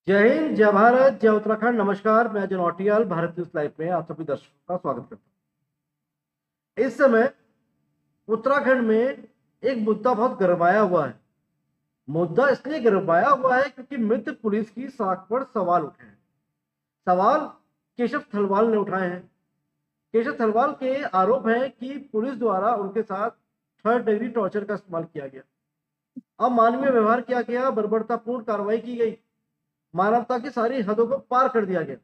जय हिंद, जय भारत, जय उत्तराखंड। नमस्कार, मैं अजय नौटियाल भारत न्यूज लाइव में आप सभी दर्शकों का स्वागत करता हूं। इस समय उत्तराखंड में एक मुद्दा बहुत गरमाया हुआ है। मुद्दा इसलिए गरमाया हुआ है क्योंकि मित्र पुलिस की साख पर सवाल उठे हैं। सवाल केशव थलवाल ने उठाए हैं। केशव थलवाल के आरोप है कि पुलिस द्वारा उनके साथ थर्ड डिग्री टॉर्चर का इस्तेमाल किया गया, अमानवीय व्यवहार किया गया, बर्बरतापूर्ण कार्रवाई की गई, मानवता की सारी हदों को पार कर दिया गया।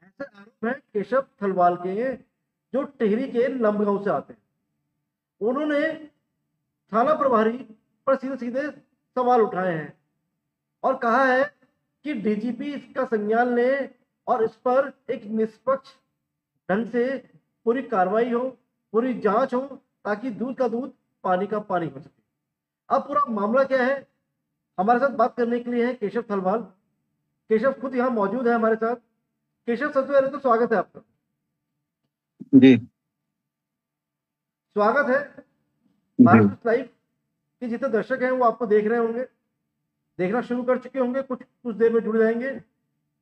ऐसे आरोप है केशव थलवाल के, जो टिहरी के लंबगांव से आते हैं। उन्होंने थाना प्रभारी पर सीधे सीधे सवाल उठाए हैं और कहा है कि डीजीपी इसका संज्ञान ले और इस पर एक निष्पक्ष ढंग से पूरी कार्रवाई हो, पूरी जांच हो, ताकि दूध का दूध पानी का पानी हो सके। अब पूरा मामला क्या है, हमारे साथ बात करने के लिए है केशव थलवाल। केशव खुद यहाँ मौजूद है हमारे साथ। केशव, सबसे पहले तो स्वागत है आपका। जी। स्वागत है। जी। भारत न्यूज लाइव के जितने दर्शक हैं वो आपको देख रहे होंगे, देखना शुरू कर चुके होंगे, कुछ कुछ देर में जुड़ जाएंगे।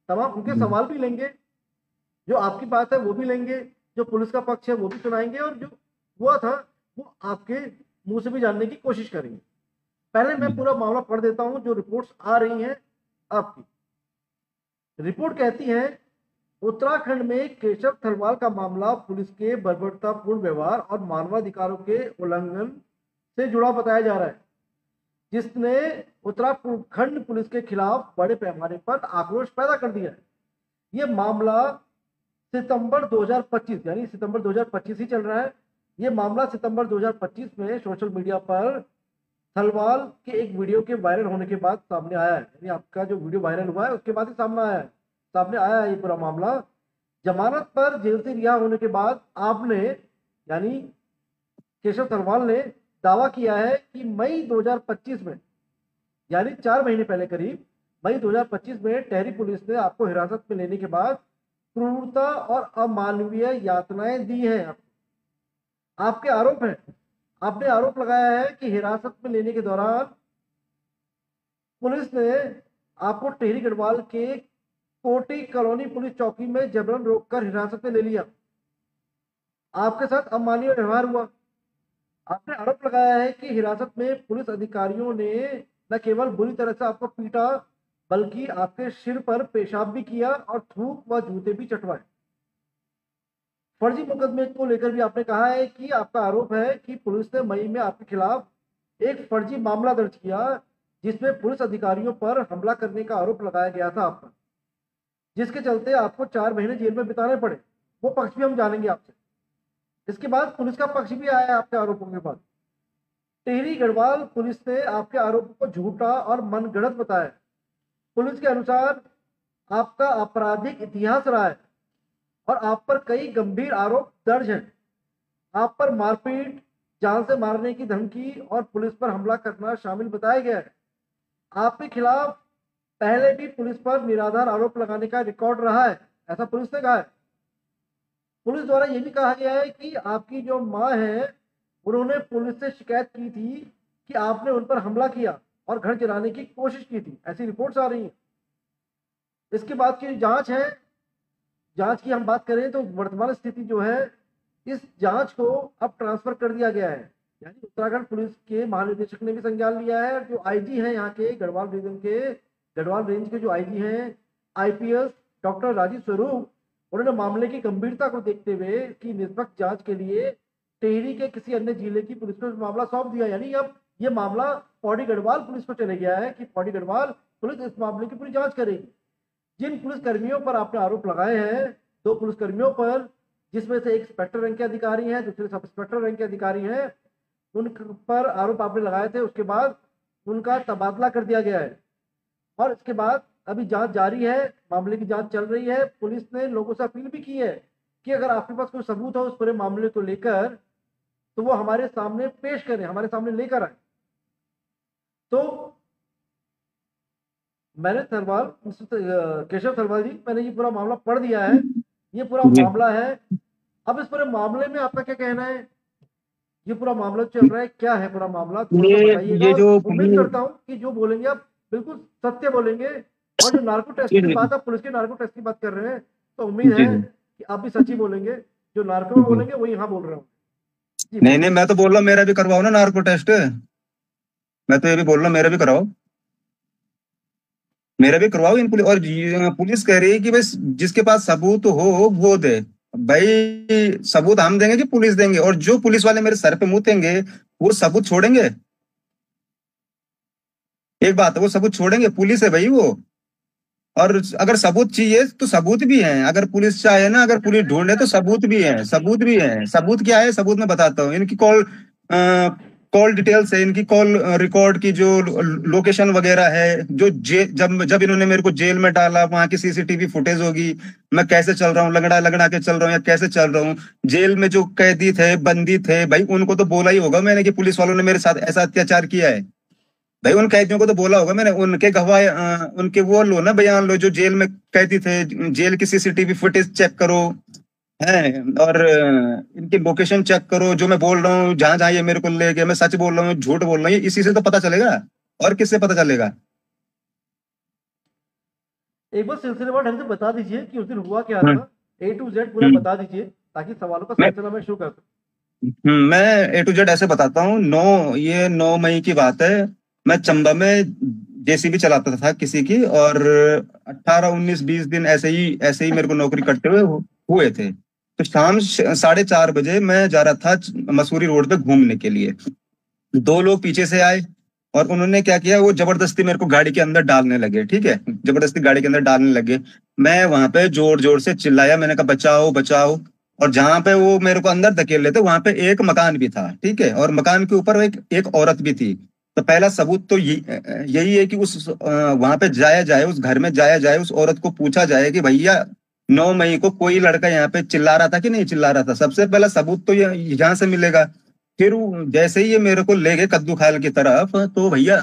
तमाम उनके सवाल भी लेंगे, जो आपकी बात है वो भी लेंगे, जो पुलिस का पक्ष है वो भी सुनाएंगे, और जो हुआ था वो आपके मुंह से भी जानने की कोशिश करेंगे। पहले मैं पूरा मामला पढ़ देता हूं जो रिपोर्ट्स आ रही हैं आपकी। रिपोर्ट कहती है, उत्तराखंड में केशव थलवाल का मामला पुलिस के बर्बरतापूर्ण व्यवहार और मानवाधिकारों के उल्लंघन से जुड़ा बताया जा रहा है, जिसने उत्तराखंड पुलिस के खिलाफ बड़े पैमाने पर आक्रोश पैदा कर दिया है। ये मामला सितंबर 2025, यानी सितंबर 2025 ही चल रहा है। ये मामला सितंबर 2025 में सोशल मीडिया पर थलवाल के एक वीडियो के वायरल होने के बाद सामने आया है। यानी आपका जो वीडियो वायरल हुआ है उसके बाद ही सामने आया है ये पूरा मामला। जमानत पर जेल से रिहा होने के बाद आपने, यानी केशव थलवाल ने दावा किया है कि मई 2025 में, यानी 4 महीने पहले करीब, मई 2025 में टेहरी पुलिस ने आपको हिरासत में लेने के बाद क्रूरता और अमानवीय यातनाएं दी हैं। आपके आरोप है, आपने आरोप लगाया है कि हिरासत में लेने के दौरान पुलिस ने आपको टिहरी गढ़वाल के कोटी कॉलोनी पुलिस चौकी में जबरन रोककर हिरासत में ले लिया, आपके साथ अमानवीय व्यवहार हुआ। आपने आरोप लगाया है कि हिरासत में पुलिस अधिकारियों ने न केवल बुरी तरह से आपको पीटा, बल्कि आपके सिर पर पेशाब भी किया और थूक व जूते भी चटवाए। फर्जी मुकदमे को लेकर भी आपने कहा है कि आपका आरोप है कि पुलिस ने मई में आपके खिलाफ एक फर्जी मामला दर्ज किया, जिसमें पुलिस अधिकारियों पर हमला करने का आरोप लगाया गया था आप पर, जिसके चलते आपको 4 महीने जेल में बिताने पड़े। वो पक्ष भी हम जानेंगे आपसे। इसके बाद पुलिस का पक्ष भी आया है आपके आरोपों के बाद। टिहरी गढ़वाल पुलिस ने आपके आरोपों को झूठा और मनगढ़ंत बताया। पुलिस के अनुसार आपका आपराधिक इतिहास रहा है और आप पर कई गंभीर आरोप दर्ज हैं। आप पर मारपीट, जान से मारने की धमकी और पुलिस पर हमला करना शामिल बताया गया है। आपके खिलाफ पहले भी पुलिस पर निराधार आरोप लगाने का रिकॉर्ड रहा है, ऐसा पुलिस ने कहा है। पुलिस द्वारा यह भी कहा गया है कि आपकी जो मां है, उन्होंने पुलिस से शिकायत की थी कि आपने उन पर हमला किया और घर जलाने की कोशिश की थी। ऐसी रिपोर्ट्स आ रही हैं। इसके बाद की जांच है, जांच की हम बात करें तो वर्तमान स्थिति जो है, इस जांच को अब ट्रांसफर कर दिया गया है। यानी उत्तराखंड पुलिस के महानिदेशक ने भी संज्ञान लिया है। जो आईजी हैं यहाँ के गढ़वाल रीजन के, गढ़वाल रेंज के जो आईजी हैं, आईपीएस डॉक्टर राजीव स्वरूप, उन्होंने मामले की गंभीरता को देखते हुए कि निष्पक्ष जांच के लिए टिहरी के किसी अन्य जिले की पुलिस को मामला सौंप दिया। यानी अब ये मामला पौड़ी गढ़वाल पुलिस को चले गया है कि पौड़ी गढ़वाल पुलिस इस मामले की पूरी जांच करेगी। जिन पुलिसकर्मियों पर आपने आरोप लगाए हैं, 2 पुलिसकर्मियों पर, जिसमें से एक इंस्पेक्टर रैंक के अधिकारी हैं, दूसरे सब इंस्पेक्टर रैंक के अधिकारी हैं, उन पर आरोप आपने लगाए थे। उसके बाद उनका तबादला कर दिया गया है और इसके बाद अभी जांच जारी है, मामले की जांच चल रही है। पुलिस ने लोगों से अपील भी की है कि अगर आपके पास कोई सबूत हो उस पूरे मामले को लेकर, तो वो हमारे सामने पेश करें, हमारे सामने लेकर आए। तो मैंने थलवाल, केशव थलवाल जी, मैंने ये पूरा मामला पढ़ दिया है। ये पूरा जी। मामला है। अब इस पूरे मामले में आपका क्या कहना है? ये पूरा मामला चल रहा है, क्या है पूरा मामला, थोड़ा सा ये बताइएगा। ये और जो उम्मीद पूरी करता हूँ कि जो बोलेंगे आप बिल्कुल सत्य बोलेंगे, और जो नार्को टेस्ट जी की जी बात, आप पुलिस के नार्को टेस्ट की बात कर रहे हैं, तो उम्मीद है जी जी कि आप भी सच ही बोलेंगे। जो नार्को में जी। बोलेंगे वही यहाँ बोल रहे हो। जी नहीं बोलिए। नहीं, मैं तो बोल रहा हूँ मेरा भी करवाओ ना नार्को टेस्ट। मैं तो ये भी बोल रहा हूँ मेरा भी कराओ। मेरा भी करवाओ इन पुलिस, और पुलिस कह रही है कि भाई जिसके पास सबूत हो वो दे। भाई सबूत हम देंगे कि पुलिस देंगे? और जो पुलिस वाले मेरे सर पे मुतेंगे वो सबूत छोड़ेंगे? एक बात है, वो सबूत छोड़ेंगे? पुलिस है भाई वो। और अगर सबूत चाहिए तो सबूत भी हैं, अगर पुलिस चाहे ना, अगर पुलिस ढूंढे तो सबूत भी है, सबूत भी है। सबूत क्या है? सबूत मैं बताता हूँ। इनकी कॉल कॉल डिटेल्स है, इनकी कॉल रिकॉर्ड की जो लोकेशन वगैरह है, जो जब जब इन्होंने मेरे को जेल में डाला वहां की सीसीटीवी फुटेज होगी। मैं कैसे चल रहा हूँ, लगड़ा लगड़ा के चल रहा हूँ या कैसे चल रहा हूँ। जेल में जो कैदी थे, बंदी थे, भाई उनको तो बोला ही होगा मैंने कि पुलिस वालों ने मेरे साथ ऐसा अत्याचार किया है। भाई उन कैदियों को तो बोला होगा मैंने, उनके गवाह उनके वो लो ना, बयान लो, जो जेल में कैदी थे। जेल की सीसीटीवी फुटेज चेक करो है। और इनकी लोकेशन चेक करो, जो मैं बोल रहा हूँ जहां जहां ये मेरे को ले गए, मैं सच बोल रहा हूँ झूठ बोल रहा हूँ, इसी से तो पता चलेगा। और किससे पता चलेगा? एक बार सिलसिलेवार ढंग से बता दीजिए कि उस दिन हुआ क्या हम्म, था। ए टू जेड पूरा हम्म, बता दीजिए, ताकि सवालों का मैं सिलसिला मैं शुरू कर सकूं। मैं ए टू जेड ऐसे बताता हूँ। 9 मई की बात है। मैं चंबा में जेसीबी चलाता था किसी की, और 18 19 20 दिन ऐसे ही मेरे को नौकरी करते हुए थे। तो शाम 4:30 बजे मैं जा रहा था मसूरी रोड पे घूमने के लिए। दो लोग पीछे से आए, और उन्होंने क्या किया, वो जबरदस्ती मेरे को गाड़ी के अंदर डालने लगे। ठीक है, जबरदस्ती गाड़ी के अंदर डालने लगे। मैं वहां पे जोर जोर से चिल्लाया, मैंने कहा बचाओ बचाओ। और जहां पे वो मेरे को अंदर धकेल लेते, वहां पे एक मकान भी था। ठीक है, और मकान के ऊपर एक एक औरत भी थी। तो पहला सबूत तो यही है कि उस वहां पे जाया जाए, उस घर में जाया जाए, उस औरत को पूछा जाए कि भैया 9 मई को कोई लड़का यहाँ पे चिल्ला रहा था कि नहीं चिल्ला रहा था। सबसे पहला सबूत तो ये यहाँ से मिलेगा। फिर जैसे ही ये मेरे को ले गए कद्दू खाल की तरफ, तो भैया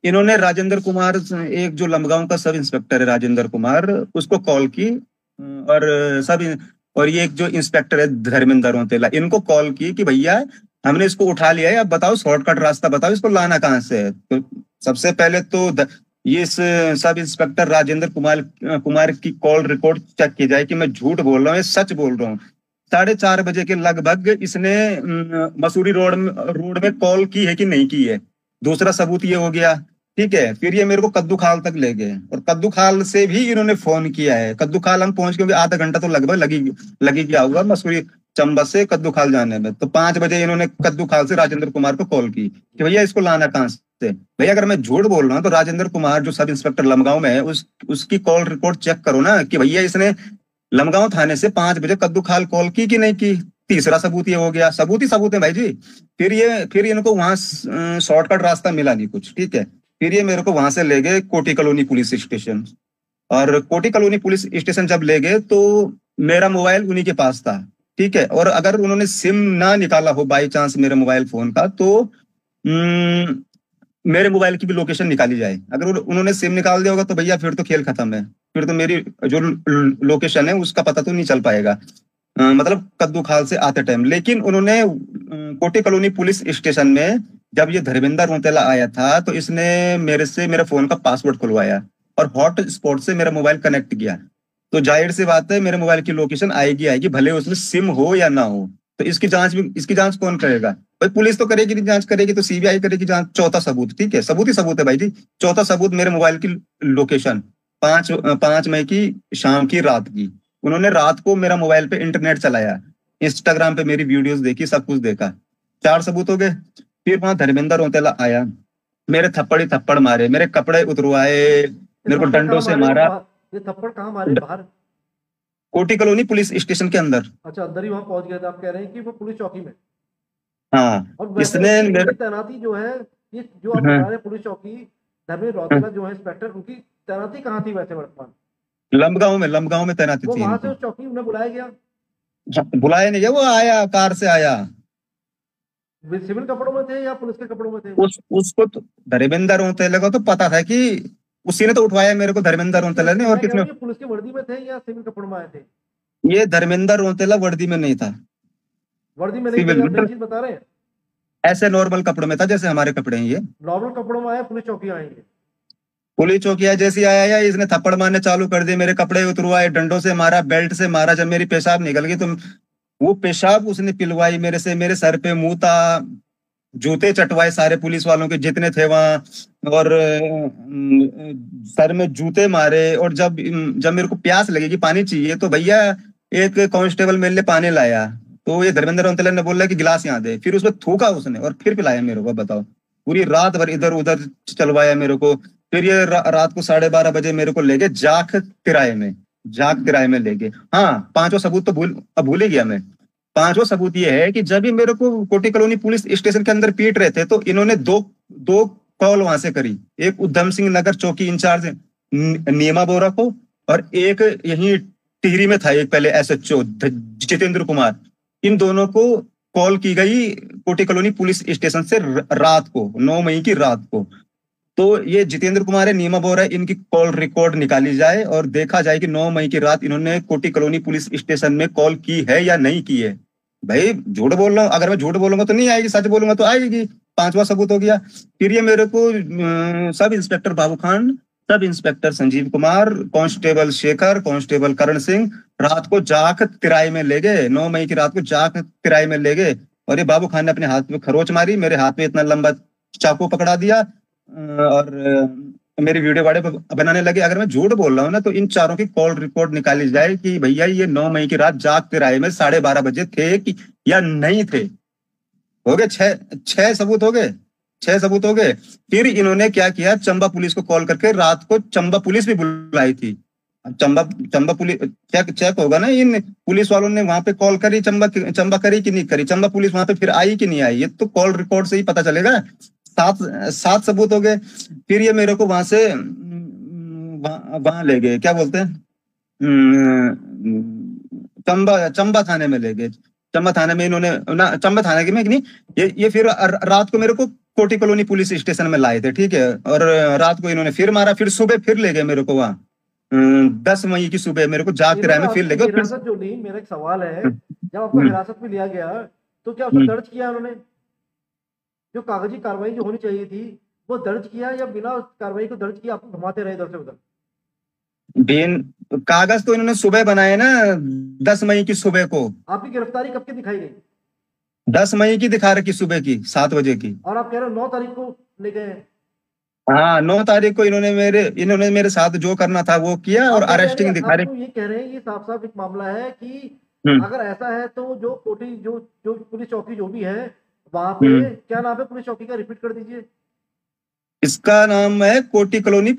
इन्होंने राजेंद्र कुमार, एक जो लमगांव का सब इंस्पेक्टर है राजेंद्र कुमार, उसको कॉल की। और सब और ये एक जो इंस्पेक्टर है धर्मेंद्र औतेला, इनको कॉल की कि भैया हमने इसको उठा लिया है, अब बताओ शॉर्टकट रास्ता बताओ, इसको लाना कहाँ से है। तो सबसे पहले तो ये सब इंस्पेक्टर राजेंद्र कुमार कुमार की कॉल रिकॉर्ड चेक की जाए कि मैं झूठ बोल रहा हूँ या सच बोल रहा हूँ। 4:30 बजे के लगभग इसने मसूरी रोड में कॉल की है कि नहीं की है। दूसरा सबूत ये हो गया। ठीक है, फिर ये मेरे को कद्दू खाल तक ले गए, और कद्दू खाल से भी इन्होंने फोन किया है। कद्दू खाल हम पहुंच गए, आधा घंटा तो लगभग लगी गया होगा मसूरी चंबा से कद्दू खाल जाने में। तो 5 बजे इन्होंने कद्दू खाल से राजेंद्र कुमार को कॉल की कि भैया इसको लाना कहाँ से। भैया अगर मैं झूठ बोल रहा हूँ तो राजेंद्र कुमार जो सब इंस्पेक्टर लमगांव में है, उसकी कॉल रिकॉर्ड चेक करो ना कि भैया इसने लमगांव थाने से 5 बजे कद्दू खाल कॉल की कि नहीं की। तीसरा सबूत ये हो गया, सबूत ही सबूत है भाई जी। फिर इनको वहां शॉर्टकट रास्ता मिला नहीं कुछ। ठीक है, फिर ये मेरे को वहां से ले गए कोटी कॉलोनी पुलिस स्टेशन। और कोटी कॉलोनी पुलिस स्टेशन जब ले गए तो मेरा मोबाइल उन्हीं के पास था। ठीक है, और अगर उन्होंने सिम ना निकाला हो बाई चांस मेरे मोबाइल फोन का, तो मेरे मोबाइल की भी लोकेशन निकाली जाए। अगर उन्होंने सिम निकाल दिया होगा तो भैया फिर तो खेल खत्म है। फिर तो मेरी जो लोकेशन है उसका पता तो नहीं चल पाएगा। मतलब कद्दू खाल से आते टाइम। लेकिन उन्होंने कोटी कॉलोनी पुलिस स्टेशन में जब ये धर्मेंद्र रौतेला आया था, तो इसने मेरे से मेरे फोन का पासवर्ड खुलवाया और हॉट स्पॉट से मेरा मोबाइल कनेक्ट किया। तो जाहिर सी बात है मेरे मोबाइल की लोकेशन आएगी आएगी, भले उसमें सिम हो या ना हो। तो इसकी जांच कौन करेगा? भाई पुलिस तो करेगी नहीं, जांच करेगी तो सीबीआई करेगी जांच। चौथा सबूत, ठीक है, सबूत ही सबूत है भाई जी। चौथा सबूत मेरे मोबाइल की लोकेशन 5 मई की शाम की रात की। उन्होंने रात को मेरा मोबाइल पे इंटरनेट चलाया, इंस्टाग्राम पे मेरी वीडियोस देखी, सब कुछ देखा। 4 सबूत हो गए। फिर वहां धर्मेंद्र औतेला आया, मेरे थप्पड़ ही थप्पड़ मारे, मेरे कपड़े उतरवाए, ये मेरे को थप्पड़ डंडों कहाँ से मारे वो मारा। ये थप्पड़ कहाँ मारे, बाहर? कोटी कॉलोनी पुलिस स्टेशन के अंदर। अच्छा, अंदर ही वहां पहुंच गए थे। आप कह रहे हैं कि वो पुलिस चौकी में। हाँ, और वैसे इसने उनकी मेरे उनकी तैनाती जो है, ये जो आप बता हाँ, रहे हैं पुलिस चौकी, धर्मेंद्र हाँ, रौतेला जो है इंस्पेक्टर, उनकी तैनाती कहाँ थी वैसे वर्तमान? लंबगांव में तैनाती वो थी वहां से इनकी। उस चौकी में उन्हें बुलाया गया? बुलाया नहीं गया, वो आया, कार से आया। सिविल कपड़ों में थे या पुलिस के कपड़ों में थे वो? उसको तो धर्मेंद्र औतेला को तो पता था कि उसी ने तो उठवाया मेरे को, धर्मेंद्र नहीं, औतेला ने, और मैं कह रहा किसने। हूँ ये पुलिस की वर्दी में थे या सिविल कपड़ों में आए थे? ये धर्मेंद्र औतेला वर्दी में नहीं था। वर्दी में नहीं थे, सिविल आप नई मतलब चीज बता रहे हैं। ऐसे नॉर्मल कपड़ों में था जैसे हमारे कपड़े हैं ये। नॉर्मल कपड़ों में आए, पुलिस चौकी आएंगे? पुलिस चौकिया जैसी आया या इसने थप्पड़ मारने चालू कर दिए, मेरे कपड़े उतरवाए, डंडों से मारा, बेल्ट से मारा। जब मेरी पेशाब निकल गई तो वो पेशाब उसने पिलवाई मेरे से, मेरे सर पे मुंह था, जूते चटवाए सारे पुलिस वालों के जितने थे वहां, और सर में जूते मारे। और जब मेरे को प्यास लगेगी, पानी चाहिए, तो भैया एक कांस्टेबल मेरे लिए पानी लाया, तो ये धर्मेंद्र रौतेला ने बोला कि गिलास यहाँ दे, फिर उसमें थूका उसने और फिर पिलाया मेरे को। बताओ, पूरी रात भर इधर उधर चलवाया मेरे को। फिर ये रात को 12:30 बजे मेरे को ले गए जाख किराए में, जाख किराए में ले गए। हाँ, पांचों सबूत तो भूल ही गया मैं। पांचों सबूत ये है कि जब भी मेरे को कोटी कॉलोनी पुलिस स्टेशन के अंदर पीट रहे थे, तो इन्होंने दो दो कॉल वहां से करी। एक उधम सिंह नगर चौकी इंचार्ज नीमा बोरा को, और एक यही टिहरी में था एक पहले एसएचओ जितेंद्र कुमार। इन दोनों को कॉल की गई कोटी कॉलोनी पुलिस स्टेशन से रात को, 9 मई की रात को। तो ये जितेंद्र कुमार है, नीमा बोरा है, इनकी कॉल रिकॉर्ड निकाली जाए और देखा जाए कि 9 मई की रात इन्होंने कोटी कॉलोनी पुलिस स्टेशन में कॉल की है या नहीं की है। भाई झूठ बोल रहा हूँ, अगर मैं झूठ बोलूंगा तो नहीं आएगी, सच बोलूंगा तो आएगी। पांचवा सबूत हो गया। फिर ये मेरे को sub inspector Babu Khan, sub inspector Sanjeev Kumar, constable Shekhar, constable Karan Singh रात को जाख तिराई में ले गए। 9 मई की रात को जाख तिराई में ले गए, और ये बाबू खान ने अपने हाथ में खरोच मारी, मेरे हाथ में इतना लंबा चाकू पकड़ा दिया, और मेरी वीडियो वाड़े बनाने लगे। अगर मैं झूठ बोल रहा हूँ ना, तो इन चारों की कॉल रिकॉर्ड निकाली जाए कि भैया ये 9 मई की रात जाग तिराए में 12:30 बजे थे कि या नहीं थे। हो गए छह सबूत हो गए, 6 सबूत हो गए। फिर इन्होंने क्या किया, चंबा पुलिस को कॉल करके, रात को चंबा पुलिस भी बुलाई थी। अब चंबा पुलिस चेक चेक होगा ना, इन पुलिस वालों ने वहां पे कॉल करी, चंबा करी कि नहीं करी, चंबा पुलिस वहां पे फिर आई कि नहीं आई, ये तो कॉल रिकॉर्ड से ही पता चलेगा। सात सात सबूत हो गए। फिर ये मेरे को वहां से वहां ले गए, क्या बोलते हैं, चंबा चंबा थाने में ले गए। चंबा थाने में इन्होंने ना, चंबा थाने के में नहीं, ये फिर रात को मेरे को कोटी कॉलोनी पुलिस स्टेशन में लाए थे, ठीक है। और रात को इन्होंने फिर मारा, फिर सुबह फिर ले गए मेरे को वहां। 10 मई की सुबह मेरे को जाग किराए में फिर ले गए। हिरासत जो ली, मेरा एक सवाल है, जब आपको हिरासत में लिया गया तो क्या उसको दर्ज किया उन्होंने? जो कागजी कार्रवाई जो होनी चाहिए थी वो दर्ज किया, या बिना कार्रवाई को दर्ज किया आपको घुमाते रहे इधर से उधर? बेन कागज तो इन्होंने सुबह बनाए ना, 10 मई की सुबह को। आपकी गिरफ्तारी कब की दिखाई गई? 10 मई की दिखा रखी, सुबह की 7 बजे की। और आप कह रहे हो 9 तारीख को ले गए हैं? हाँ, 9 तारीख को इन्होंने मेरे साथ जो करना था वो किया, और अरेस्टिंग दिखा रहे। आप ये कह रहे हैं, ये साफ साफ एक मामला है कि हम्म, अगर ऐसा है तो जो कोटी जो जो पुलिस चौकी जो भी है वहां पे, क्या नाम है पुलिस चौकी का, रिपीट कर दीजिए। इसका नाम है कोटी कॉलोनी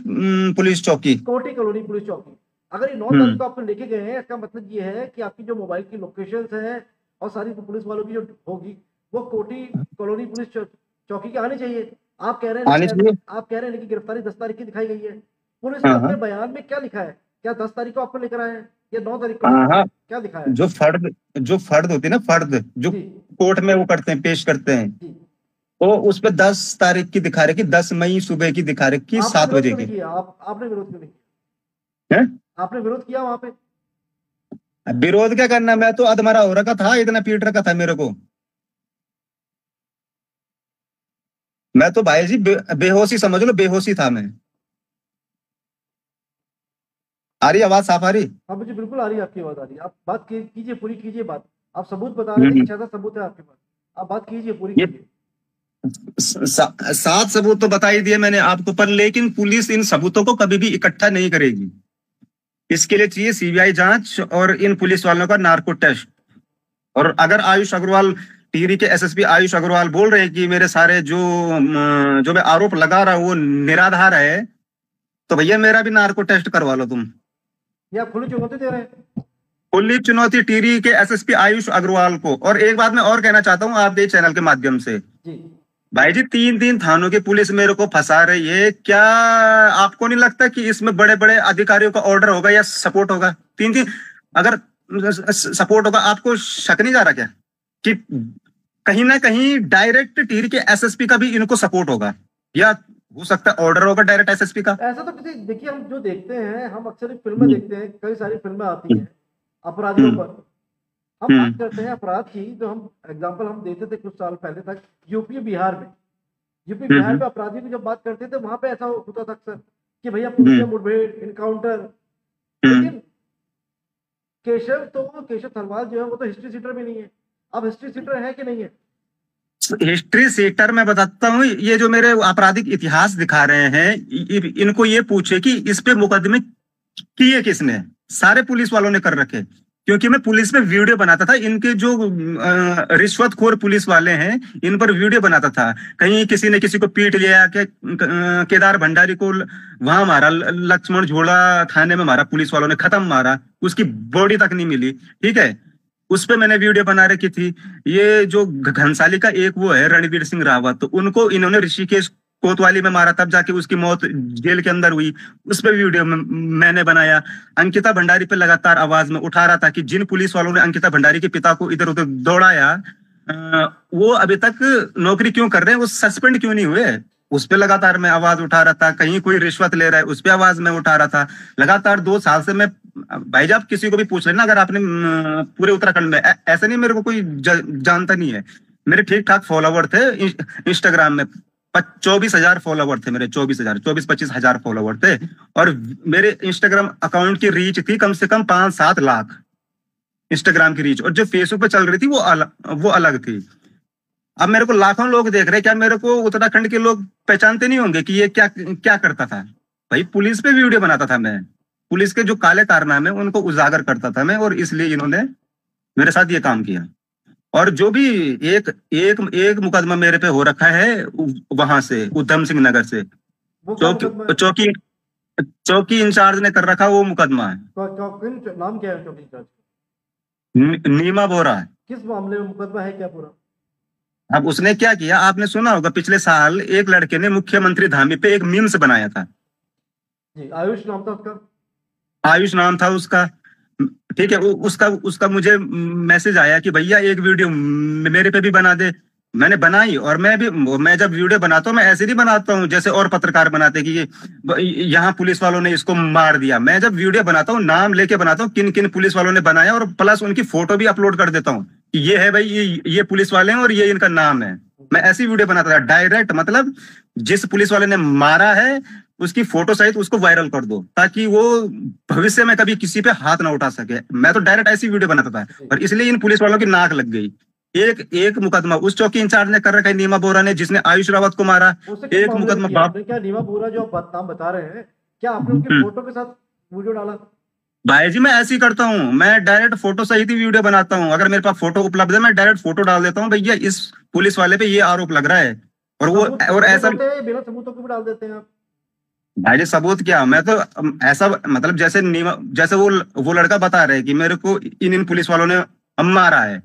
पुलिस चौकी। कोटी कॉलोनी पुलिस चौकी। अगर ये 9 तारीख को आपको लेके गए हैं, इसका मतलब ये है कि आपकी जो मोबाइल की लोकेशंस है और सारी पुलिस वालों की जो होगी वो कोटी कॉलोनी पुलिस चौकी की आनी चाहिए। आप कह रहे हैं आप कह रहे हैं कि गिरफ्तारी 10 तारीख की दिखाई गई है। पुलिस ने अपने बयान में क्या लिखा है? क्या 10 तारीख को आपको लेकर आए हैं या 9 तारीख को? क्या लिखा है? जो फर्द होती है ना, फर्द जो कोर्ट में वो करते हैं, पेश करते हैं, तो उस पे 10 तारीख की दिखा रखी, 10 मई सुबह की दिखा रखी, 7 बजे की। आपने विरोध क्यों नहीं किया? आपने विरोध किया वहां पे? विरोध क्या करना, मैं तो अधमरा हो रखा था, इतना पीट रखा था मेरे को। मैं तो भाई जी बेहोशी समझ लो, बेहोशी था मैं। आ रही आवाज, साफ आ रही? हाँ, मुझे बिल्कुल आ रही है आपकी आवाज, आ रही है। आप बात कीजिए, पूरी कीजिए बात। आप सबूत बता रहे थे, 6 सबूत है आपके पास, आप बात कीजिए, पूरी कीजिए। 7 सबूत तो बता ही दिए मैंने आपको, पर लेकिन पुलिस इन सबूतों को कभी भी इकट्ठा नहीं करेगी। इसके लिए चाहिए सीबीआई जांच और इन पुलिस वालों का नार्को टेस्ट। और अगर आयुष अग्रवाल, टिहरी के एसएसपी आयुष अग्रवाल बोल रहे हैं कि मेरे सारे जो मैं आरोप लगा रहा हूं वो निराधार है, तो भैया मेरा भी नार्को टेस्ट करवा लो तुम। या खुली चुनौती दे रहे हैं? खुली चुनौती टिहरी के एसएसपी आयुष अग्रवाल को। और एक बात मैं और कहना चाहता हूँ आपके चैनल के माध्यम से, भाई जी 3 थानों की पुलिस मेरे को फंसा रही है। क्या आपको नहीं लगता कि इसमें बड़े बड़े अधिकारियों का ऑर्डर होगा या सपोर्ट होगा? 3 अगर सपोर्ट होगा, आपको शक नहीं जा रहा क्या कि कहीं ना कहीं डायरेक्ट टिहरी के एसएसपी का भी इनको सपोर्ट होगा, या हो सकता है ऑर्डर होगा डायरेक्ट एसएसपी का? ऐसा तो किसी, देखिए हम जो देखते हैं, हम अक्सर फिल्में देखते हैं, कई सारी फिल्में आती हैं अपराधियों पर। हम बात करते हैं अपराध की, जो हम एग्जांपल हम देते थे कुछ साल पहले तक यूपी बिहार में। यूपी बिहार में अपराधियों की जब बात करते थे, वहां पे ऐसा होता था अक्सर कि भैया पुलिस में हम्म मुठभेड़, इनकाउंटर। हम्म लेकिन केशव थरवाल जो है वो तो हिस्ट्री सीटर भी नहीं है। अब हिस्ट्री सीटर है कि नहीं है? हिस्ट्री सीटर मैं बताता हूँ, ये जो मेरे आपराधिक इतिहास दिखा रहे हैं, इनको ये पूछे कि इस पे मुकदमे किए किसने। सारे पुलिस वालों ने कर रखे, क्योंकि मैं पुलिस में वीडियो बनाता था। इनके जो रिश्वतखोर पुलिस वाले हैं, इन पर वीडियो बनाता था। कहीं किसी ने किसी को पीट लिया, के केदार भंडारी को वहां मारा, लक्ष्मण झोला थाने में मारा, पुलिस वालों ने खत्म मारा, उसकी बॉडी तक नहीं मिली। ठीक है, उस पे मैंने वीडियो बना रखी थी। ये जो घनसाली का एक वो है रणवीर सिंह रावत, तो उनको इन्होंने ऋषिकेश कोतवाली में मारा, तब जाके उसकी मौत जेल के अंदर हुई। उस पे वीडियो मैंने बनाया। अंकिता भंडारी पे लगातार आवाज में उठा रहा था कि जिन पुलिस वालों ने अंकिता भंडारी के पिता को इधर उधर दौड़ाया, वो अभी तक नौकरी क्यों कर रहे हैं, वो सस्पेंड क्यों नहीं हुए। उस पे लगातार मैं आवाज उठा रहा था। कहीं कोई रिश्वत ले रहा है, उस पे आवाज मैं उठा रहा था। लगातार 2 साल से मैं, भाई जब किसी को भी पूछ लेना, अगर आपने पूरे उत्तराखंड में, ऐसा नहीं मेरे को कोई जानता नहीं है। मेरे ठीक ठाक फॉलोवर थे इंस्टाग्राम में। 24,000 फॉलोवर थे मेरे, 24,000 फॉलोवर थे। और मेरे इंस्टाग्राम अकाउंट की रीच थी कम से कम 5-7 लाख, इंस्टाग्राम की रीच। और जो फेसबुक पे चल रही थी वो अलग थी। अब मेरे को लाखों लोग देख रहे हैं, क्या मेरे को उत्तराखंड के लोग पहचानते नहीं होंगे कि ये क्या क्या करता था। भाई पुलिस पे वीडियो बनाता था मैं, पुलिस के जो काले कारनामे उनको उजागर करता था मैं, और इसलिए इन्होंने मेरे साथ ये काम किया। और जो भी एक एक एक मुकदमा मेरे पे हो रखा है वहां से, उधम सिंह नगर से, वो क्या मुकदमा है? चौकी चौकी इंचार्ज ने कर रखा वो मुकदमा है। नाम क्या है चौकी इंचार्ज? नीमा बोरा। किस मामले में मुकदमा है, क्या पूरा? अब उसने क्या किया, आपने सुना होगा, पिछले साल एक लड़के ने मुख्यमंत्री धामी पे एक मीम्स बनाया था। जी, आयुष नाम था उसका। आयुष नाम था उसका। ठीक है, उसका उसका मुझे मैसेज आया कि भैया एक वीडियो मेरे पे भी बना दे। मैंने बनाई, और मैं जब वीडियो बनाता हूँ, मैं ऐसे नहीं बनाता हूँ जैसे और पत्रकार बनाते कि यहाँ पुलिस वालों ने इसको मार दिया। मैं जब वीडियो बनाता हूँ, नाम लेके बनाता हूँ किन किन पुलिस वालों ने बनाया, और प्लस उनकी फोटो भी अपलोड कर देता हूँ कि ये है भाई, ये पुलिस वाले हैं और ये इनका नाम है। मैं ऐसी वीडियो बनाता था डायरेक्ट, मतलब जिस पुलिस वाले ने मारा है उसकी फोटो सहित उसको वायरल कर दो, ताकि वो भविष्य में कभी किसी पे हाथ ना उठा सके। मैं तो डायरेक्ट ऐसी वीडियो बनाता था, और इसलिए इन पुलिस वालों की नाक लग गई। एक एक मुकदमा उस चौकी इंचार्ज ने कर रखा है, नीमा बोरा ने, जिसने आयुष रावत को मारा। एक मुकदमा बाप, क्या नीमा बोरा जो आप नाम बता रहे हैं, क्या आपने उनकी फोटो के साथ वीडियो डाला? भाई जी मैं ऐसे ही करता हूँ, मैं डायरेक्ट फोटो सहित ही वीडियो बनाता हूँ। अगर मेरे पास फोटो उपलब्ध है, मैं डायरेक्ट फोटो डाल देता हूँ, भैया इस पुलिस वाले पे ये आरोप लग रहा है। और वो और ऐसा बिना सबूतों के भी डाल देते हैं आप? भाई जी सबूत क्या, मैं तो ऐसा, मतलब जैसे वो लड़का बता रहे कि मेरे को इन पुलिस वालों ने मारा है,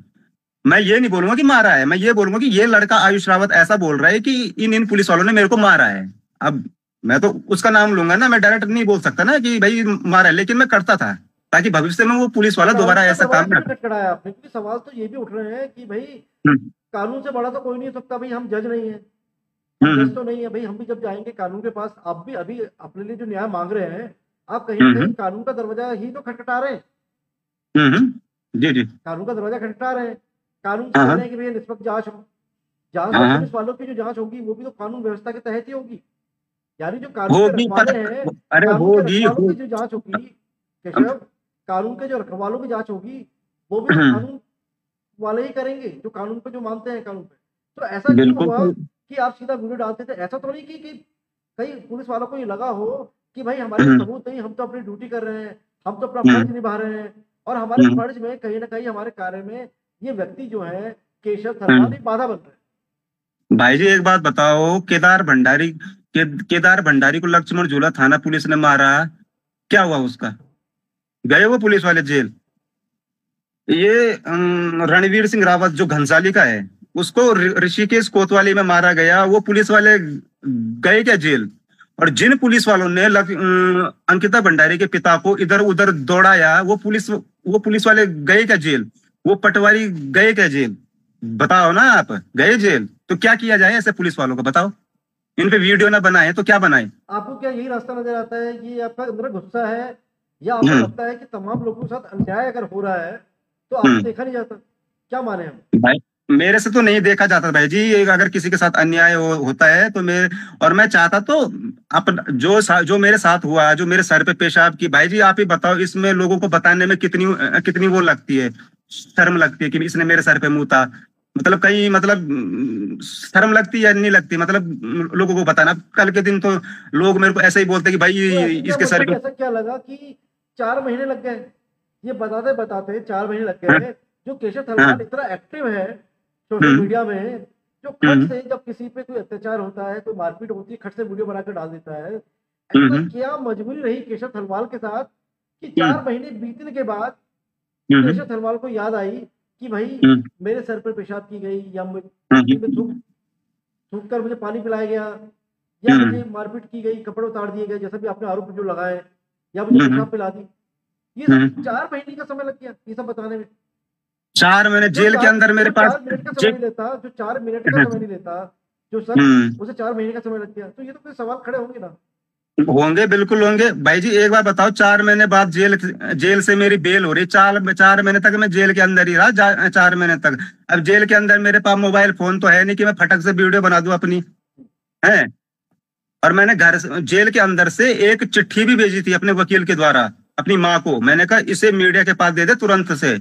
मैं ये नहीं बोलूंगा कि मारा है, मैं ये बोलूंगा कि ये लड़का आयुष रावत ऐसा बोल रहा है कि इन पुलिस वालों ने मेरे को मारा है। अब मैं तो उसका नाम लूंगा ना, मैं डायरेक्ट नहीं बोल सकता ना कि भाई मारा है, लेकिन मैं करता था ताकि भविष्य में वो पुलिस वाला दोबारा ऐसा काम ना करे। खटखड़ाया आपने, क्योंकि सवाल तो ये भी उठ रहे हैं कि भाई कानून से बड़ा तो कोई नहीं हो सकता। भाई हम जज नहीं है, हम जज तो नहीं है भाई। हम भी जब जाएंगे कानून के पास, आप भी अभी अपने लिए जो न्याय मांग रहे हैं, आप कहीं ना कहीं कानून का दरवाजा ही तो खटखटा रहे हैं। जी जी, कानून का दरवाजा खटखटा रहे हैं। कानून से कह रहे हैं कि भैया निष्पक्ष जांच हो। जांच पुलिस वालों की जो जांच होगी वो भी तो कानून व्यवस्था के तहत ही होगी। यानी जो कानून के रखवाले हैं, अरे कानून के रखवालों की जो जांच होगी केशव, कानून के जो रखवालों की जांच होगी वो भी तो कानून वाले ही करेंगे, जो कानून पे जो मानते हैं कानून पे। तो ऐसा क्यों हुआ कि आप सीधा वीडियो डालते थे? ऐसा तो नहीं कि कई पुलिस वालों को ये लगा हो कि भाई हमारे सबूत नहीं, हम तो अपनी ड्यूटी कर रहे हैं, हम तो अपना फर्ज निभा रहे हैं, और हमारे फर्ज में कहीं ना कहीं हमारे कार्य में ये व्यक्ति जो है केशव थरवाल एक बाधा बन रहे हैं। भाई जी एक बात बताओ, केदार भंडारी को लक्ष्मण झूला थाना पुलिस ने मारा, क्या हुआ उसका? गए वो पुलिस वाले जेल? ये रणवीर सिंह रावत जो घनसाली का है, उसको ऋषिकेश कोतवाली में मारा गया, वो पुलिस वाले गए क्या जेल? और जिन पुलिस वालों ने अंकिता भंडारी के पिता को इधर उधर दौड़ाया, वो पुलिस वाले गए क्या जेल? वो पटवारी गए क्या जेल? बताओ ना, आप गए जेल? तो क्या किया जाए ऐसे पुलिस वालों को, बताओ। इन पे वीडियो ना बनाए तो क्या बनाए? आपको क्या यही रास्ता नजर आता है कि आपका अंदर गुस्सा है, या आपको लगता है कि तमाम लोगों के साथ अन्याय अगर हो रहा है तो आपको देखा नहीं जाता? क्या माने हम? मेरे से तो नहीं देखा जाता भाई जी, अगर किसी के साथ अन्याय होता है तो मैं, और मैं चाहता तो जो मेरे साथ हुआ, जो मेरे सर पे पेशाब की, भाई जी आप ही बताओ, इसमें लोगों को बताने में कितनी कितनी वो लगती है, शर्म लगती है कि इसने मेरे सर पे मुंह था, मतलब कहीं, मतलब शर्म लगती है या नहीं लगती, मतलब लोगों को बताना। कल के दिन तो लोग मेरे को ऐसे ही बोलते कि भाई तो ऐसे क्या इसके सर मतलब, पे। ऐसा क्या लगा कि 4 महीने लग गए? ये बताते बताते 4 महीने लग हाँ, गए। जो केशव हाँ, तलवार इतना एक्टिव है सोशल हम्म, मीडिया में, जो खट हम्म, से जब किसी पे कोई अत्याचार होता है, कोई मारपीट होती है, खट से वीडियो बनाकर डाल देता है। ऐसा हम्म, क्या मजबूरी रही केशव तलवार के साथ कि हम्म, 4 महीने बीतने के बाद हम्म, केशव तलवार को याद आई कि भाई हम्म, मेरे सर पर पेशाब की गई, या हम्म, नदी में थूक थूक कर मुझे पानी पिलाया गया, या हम्म, मुझे मारपीट की गई, कपड़े उतार दिए गए, जैसा भी आपने आरोप जो लगाए, या मुझे हम्म, पेशाब पिला दी। ये सब हम्म। 4 महीने का समय लग गया ये सब बताने में। 4 महीने जो जेल के चार अंदर मेरे जो पास। 4 मिनट का समय जे नहीं लेता, जो 4 मिनट का समय नहीं लेता जो शख्स, हम्म। उसे 4 महीने का समय लग गया, तो ये तो कोई सवाल खड़े होंगे ना। होंगे, बिल्कुल होंगे भाई जी। एक बार बताओ, 4 महीने बाद जेल जेल से मेरी बेल हो रही, 4 4 महीने तक मैं जेल के अंदर ही रहा, 4 महीने तक। अब जेल के अंदर मेरे पास मोबाइल फोन तो है नहीं कि मैं फटक से वीडियो बना दूं अपनी, है। और मैंने जेल के अंदर से एक चिट्ठी भी भेजी थी अपने वकील के द्वारा अपनी माँ को। मैंने कहा इसे मीडिया के पास दे दे, तुरंत से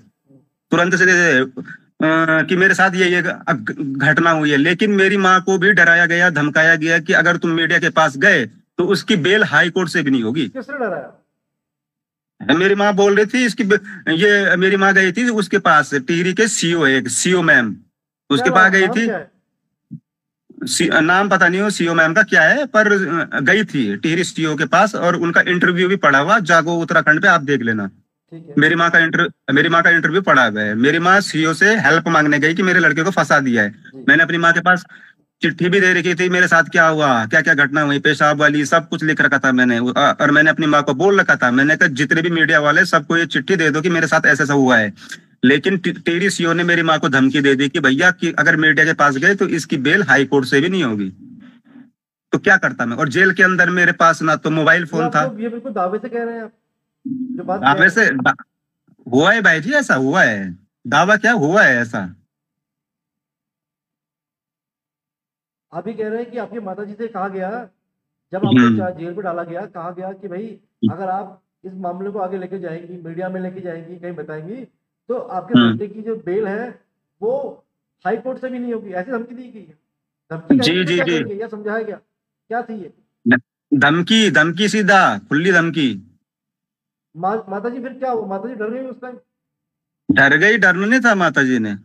दे दे, कि मेरे साथ ये घटना हुई है। लेकिन मेरी माँ को भी डराया गया, धमकाया गया कि अगर तुम मीडिया के पास गए तो उसकी बेल हाई कोर्ट से भी नहीं होगी। किसने डराया? मेरी माँ बोल रही थी इसकी ये मेरी माँ गई थी उसके पास, टिहरी के सीओ है, सीओ मैम, क्या उसके पास गई नाम थी। क्या है? नाम पता नहीं हो सीओ मैम का क्या है, पर गई थी टिहरी सीओ के पास, और उनका इंटरव्यू भी पड़ा हुआ जागो उत्तराखंड पे, आप देख लेना। ठीक है। मेरी माँ का इंटरव्यू पड़ा हुआ है। मेरी माँ सीओ से हेल्प मांगने गई कि मेरे लड़के को फंसा दिया है। जी। मैंने अपनी माँ के पास चिट्ठी भी दे रखी थी, मेरे साथ क्या हुआ, क्या क्या घटना हुई, पेशाब वाली, सब कुछ लिख रखा था मैंने। और मैंने अपनी माँ को बोल रखा था, मैंने कहा जितने भी मीडिया वाले सबको ये चिट्ठी दे दो कि मेरे साथ ऐसा ऐसा हुआ है। लेकिन टेरी सीओ ने मेरी माँ को धमकी दे दी कि भैया कि अगर मीडिया के पास गए तो इसकी बेल हाई कोर्ट से भी नहीं होगी। तो क्या करता मैं, और जेल के अंदर मेरे पास ना तो मोबाइल ये फोन आप था। तो ये बिल्कुल दावे से कह रहे हैं आप, जो बात आप कह रहे हैं। वैसे हुआ है भाई जी, ऐसा हुआ है, दावा क्या हुआ है ऐसा। आप ही कह रहे हैं कि आपकी माता जी से कहा गया, जब आपको हम्म, जेल में डाला गया, कहा गया कि भाई अगर आप इस मामले को आगे लेके जाएंगी, मीडिया में लेके जाएंगी, कहीं बताएंगी, तो आपके हम्म, बेटे की जो बेल है वो हाई कोर्ट से भी नहीं होगी, ऐसी धमकी दी गई है। धमकी जी कहेंगे तो जी क्या जी। कहेंगे, या समझाया गया क्या थी ये? धमकी, धमकी सीधा, खुली धमकी। माता जी फिर क्या हुआ? माता जी डर गई उस टाइम? डर गई, डरना नहीं था माता जी ने।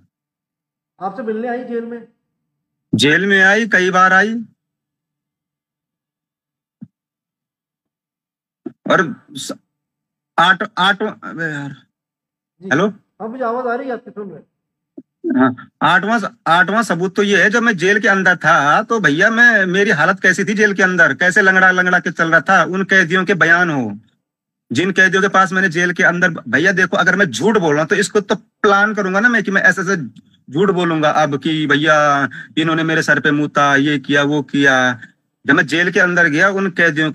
आपसे मिलने आई जेल में? जेल में आई, कई बार आई। और स- आठ आठ अबे यार, जी। हेलो। हाँ, मुझे आवाज आ रही है आपकी, सुन रहे। हाँ, आठवां आठवां सबूत तो ये है, जब मैं जेल के अंदर था तो भैया मैं, मेरी हालत कैसी थी जेल के अंदर, कैसे लंगड़ा लंगड़ा के चल रहा था, उन कैदियों के बयान हो, जिन कैदियों के पास मैंने जेल के अंदर, भैया देखो अगर मैं झूठ बोल रहा हूँ तो इसको तो प्लान करूंगा ना मैं, कि मैं ऐसे ऐसे झूठ बोलूंगा अब कि भैया इन्होंने मेरे सर पे मुता, ये किया वो किया। जब मैं जेल के अंदर गया, उन कैदियों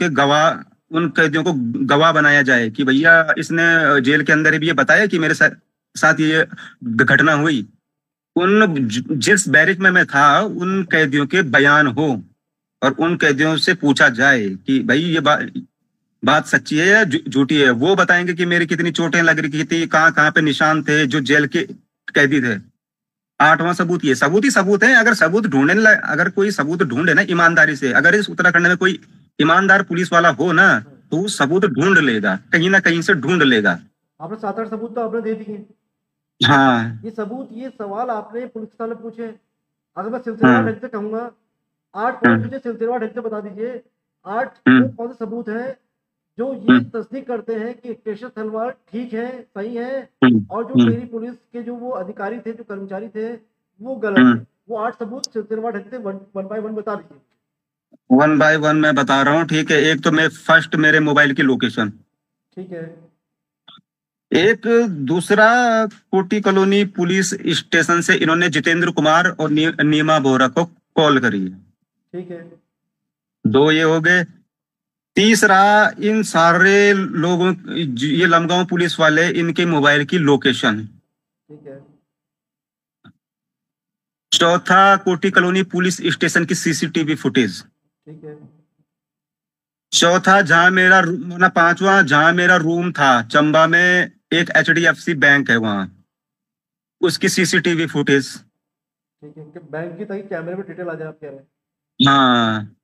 को गवाह बनाया जाए कि भैया इसने जेल के अंदर भी ये बताया कि मेरे साथ ये घटना हुई। जिस बैरिक में मैं था उन कैदियों के बयान हो, और उन कैदियों से पूछा जाए कि भाई ये बात सच्ची है या झूठी है। वो बताएंगे कि मेरी कितनी चोटें लग रही थी, कहाँ कहाँ पे निशान थे, जो जेल के कैदी थे। आठवां सबूत, ये सबूत ही सबूत है। अगर अगर कोई सबूत ढूंढे ना ईमानदारी से, अगर इस उत्तराखंड में कोई ईमानदार पुलिस वाला हो ना, तो वो सबूत ढूंढ लेगा, कहीं ना कहीं से ढूंढ लेगा। आपने 7 8 सबूत तो आपने दे दिए। हाँ, ये सबूत, ये सवाल आपने पुलिस वाले पूछे। अगर मैं सिलसिलेवार हाँ, ढंग से कहूंगा, 8 पॉइंट हाँ, मुझे सिलसिलेवार ढंग से बता दीजिए। आठ वो हम्म, कौन से सबूत हैं जो ये हम्म, तस्दीक करते हैं कि केशव तलवार ठीक है, सही है, हम्म, और जो हम्म, मेरी पुलिस के जो वो अधिकारी थे, जो कर्मचारी थे, वो गलत थे। हम्म। वो 8 सबूत सिलसिलेवार ढंग से वन बाय वन बता दीजिए। वन बाय वन मैं बता रहा हूँ, ठीक है। एक तो मैं फर्स्ट, मेरे मोबाइल की लोकेशन। ठीक है। एक दूसरा, कोटी कॉलोनी पुलिस स्टेशन से इन्होंने जितेंद्र कुमार और नीमा बोरा को कॉल करी है। ठीक है। दो ये हो गए। तीसरा, इन सारे लोगों, ये लमगांव पुलिस वाले, इनके मोबाइल की लोकेशन। ठीक है। चौथा कोठी कॉलोनी पुलिस स्टेशन की सीसीटीवी फुटेज। ठीक है। चौथा जहां मेरा ना, पांचवा जहां मेरा रूम था चंबा में, एक HDFC बैंक है वहां, उसकी सीसीटीवी फुटेज। ठीक है कि बैंक की ताकि कैमरे में डिटेल आ जाए, आप कह रहे हैं। हाँ,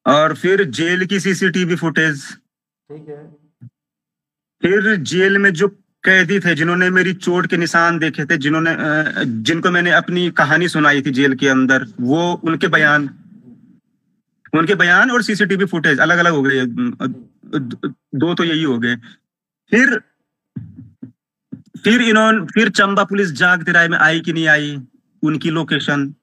और फिर जेल की सीसीटीवी फुटेज। ठीक है। फिर जेल में जो कैदी थे जिन्होंने मेरी चोट के निशान देखे थे, जिनको मैंने अपनी कहानी सुनाई थी जेल के अंदर, वो उनके बयान और सीसीटीवी फुटेज अलग अलग हो गए। दो तो यही हो गए। फिर फिर चंबा पुलिस जागते राय में आई कि नहीं आई, उनकी लोकेशन,